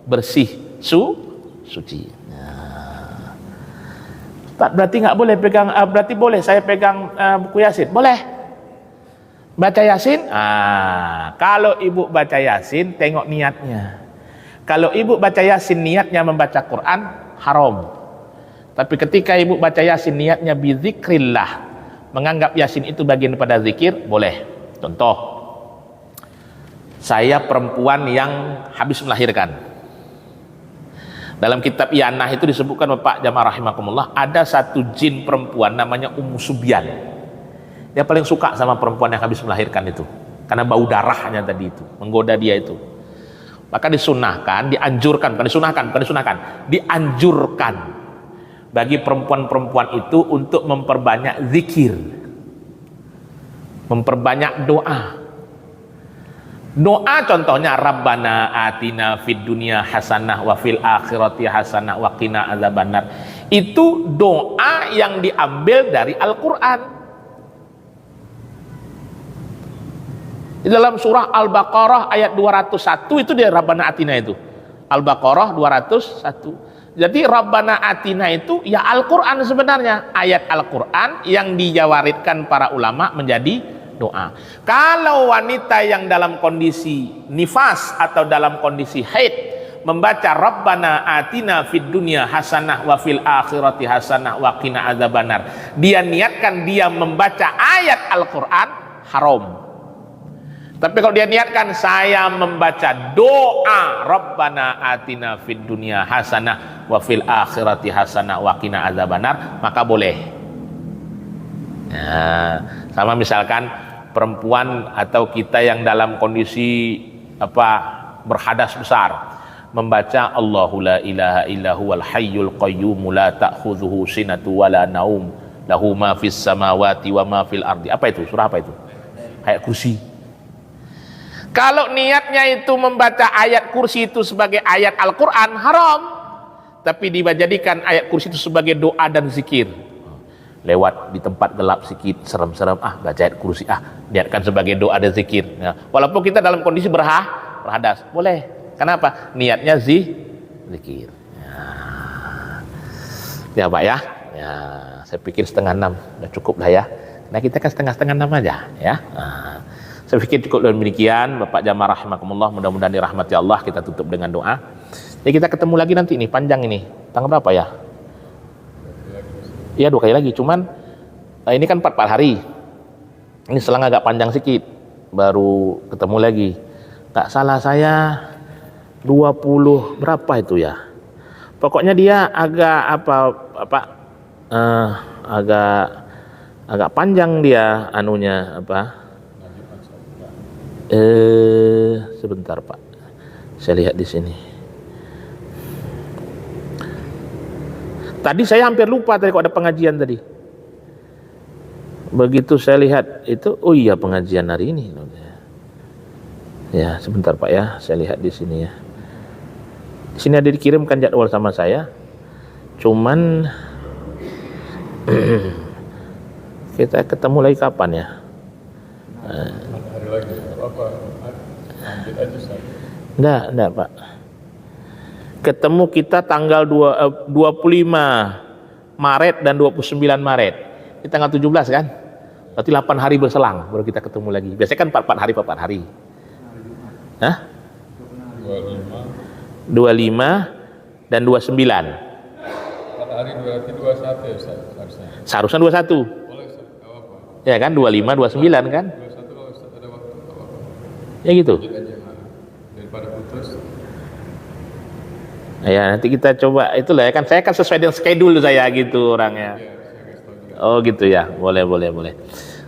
bersih, suci. Nah, berarti nggak boleh pegang, berarti boleh saya pegang buku Yasin? Boleh. Baca Yasin? Kalau ibu baca Yasin, tengok niatnya. Kalau ibu baca Yasin niatnya membaca Quran, haram. Tapi ketika ibu baca Yasin niatnya bizikrillah, menganggap Yasin itu bagian daripada zikir, boleh. Contoh, saya perempuan yang habis melahirkan. Dalam kitab Iyanah itu disebutkan Bapak jamaah rahimakumullah, ada satu jin perempuan namanya Ummu Subyan. Dia paling suka sama perempuan yang habis melahirkan itu, karena bau darahnya tadi itu menggoda dia itu. Maka dianjurkan bagi perempuan-perempuan itu untuk memperbanyak zikir, memperbanyak doa. Doa contohnya Rabbana atina fid dunya hasanah wa fil akhirati hasanah wa qina adzabannar. Itu doa yang diambil dari Al-Qur'an. Di dalam surah Al-Baqarah ayat 201 itu dia Rabbana atina itu. Al-Baqarah 201. Jadi Rabbana atina itu ya Al-Qur'an sebenarnya, ayat Al-Qur'an yang dijawaritkan para ulama menjadi doa. Kalau wanita yang dalam kondisi nifas atau dalam kondisi haid membaca Rabbana atina fid dunya hasanah wa fil akhirati hasanah wa qina adzabannar, dia niatkan dia membaca ayat Al-Qur'an, haram. Tapi kalau dia niatkan saya membaca doa Rabbana atina fid dunya hasanah wa fil akhirati hasanah wa qina adzabannar, maka boleh. Nah, sama misalkan perempuan atau kita yang dalam kondisi berhadas besar membaca Allahu la ilaha illahu wal hayyul qayyum la ta'khudhuhu sinatu wala naum lahu ma fis samawati wa ma fil ardi. Apa itu? Surah apa itu? Ayat kursi. Kalau niatnya itu membaca ayat kursi itu sebagai ayat Al-Quran, haram. Tapi dijadikan ayat kursi itu sebagai doa dan zikir. Lewat di tempat gelap sedikit, serem-serem, baca ayat kursi, niatkan sebagai doa dan zikir. Nah, walaupun kita dalam kondisi berhadas, boleh. Kenapa? Niatnya zikir. Ya Pak ya. Saya pikir 5:30 udah cukup lah ya. Nah kita kan 5:30 aja ya. Saya pikir cukup demikian Bapak jamaah rahimakumullah, mudah-mudahan dirahmati Allah. Kita tutup dengan doa. Ya kita ketemu lagi nanti nih, panjang ini. Tanggal berapa ya? Iya 2 kali lagi, cuman ini kan 4 hari. Ini selang agak panjang sedikit. baru ketemu lagi. Tak salah saya 20 berapa itu ya. Pokoknya dia agak agak panjang dia anunya sebentar Pak. Saya lihat di sini. Tadi saya hampir lupa tadi kok ada pengajian tadi. Begitu saya lihat itu, oh iya pengajian hari ini. Ya, sebentar Pak ya, saya lihat di sini ya. Di sini ada dikirimkan jadwal sama saya. Cuman kita ketemu lagi kapan ya? Hari lagi apa? Ambil aja saya. Enggak Pak. Ketemu kita tanggal 25 Maret dan 29 Maret. Ini tanggal 17 kan? Berarti 8 hari berselang baru kita ketemu lagi. Biasanya kan 4 hari. Hah? 25 dan 29. 4 hari berarti 21 ya Ustaz, harusnya. Seharusnya 21. Boleh Ustaz, apa? Ya kan 25 29 kan? 21 kalau Ustaz ada waktu apa? Ya gitu. Lanjut aja daripada putus. Ya nanti kita coba itulah ya kan, saya kan sesuai dengan schedule saya gitu orangnya. Oh gitu ya, boleh.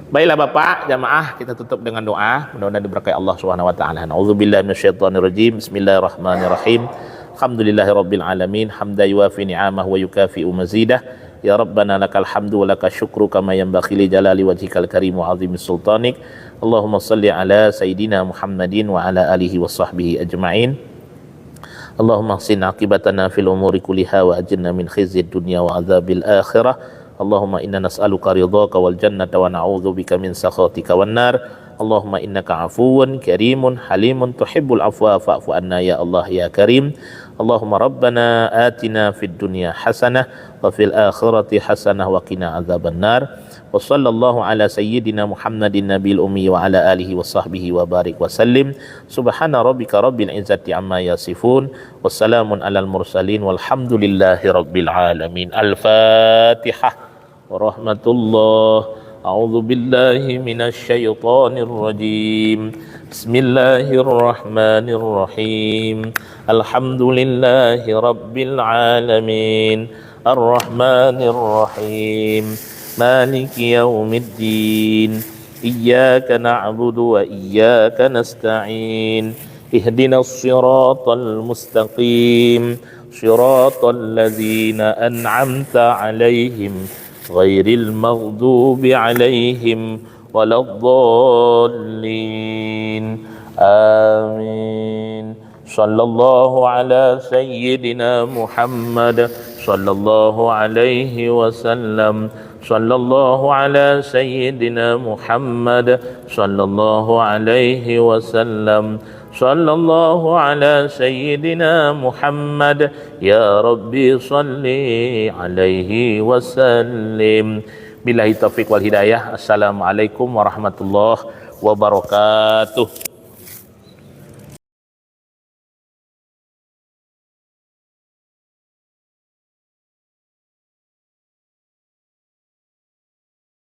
Baiklah Bapak, jamaah, kita tutup dengan doa. Mudah-mudahan diberkahi Allah Subhanahu wa taala. A'udzubillahi minasyaitonirrajim. Bismillahirrahmanirrahim. Alhamdulillahirabbil alamin, hamdan yuwafi ni'amahu wa yukafi'u mazidah. Ya Rabbana lakal hamdu wa lakal syukru kama yanbaghi li jalali wajhikal karim wa 'azimi sultanik. Allahumma shalli ala sayidina Muhammadin wa ala alihi wa sahbihi ajma'in. Allahumma ahsin aqibatana fil umuri kulliha wa ajirna min khizyid dunya wa 'adzabil akhirah. Allahumma inna nas'aluka ridhaka wal jannata wa na'udzubika min sakhatika wan nar. Allahumma innaka afuwun karimun halimun tuhibbul afwa fa'fu anna ya Allah ya karim. Allahumma rabbana atina fid dunya hasanah wa fil akhirati hasanah wa qina adzaban nar. Wa sallallahu ala sayyidina Muhammadin nabiyil ummi wa ala alihi wa sahbihi wa barik wa sallim. Subhana rabbika rabbil izzati amma yasifun. Wassalamun alal mursalin walhamdulillahi rabbil alamin. Al-Fatihah. Warahmatullah. A'udzu billahi minasy syaithanir rajim. Bismillahirrahmanirrahim. Alhamdulillahi rabbil alamin. Arrahmanir rahim. Maliki yaumiddin. Iyyaka na'budu wa iyyaka nasta'in. Ihdinas siratal mustaqim. Siratal ladzina an'amta 'alaihim ghairil maghdubi 'alaihim waladdallin. Amin. Sallallahu ala sayyidina Muhammad sallallahu alaihi wasallam. Sallallahu ala sayyidina Muhammad sallallahu alaihi wasallam. Sallallahu ala sayyidina Muhammad. Ya Rabbi salli alaihi wasallim. Billahi taufiq wal hidayah. Assalamualaikum warahmatullahi wabarakatuh.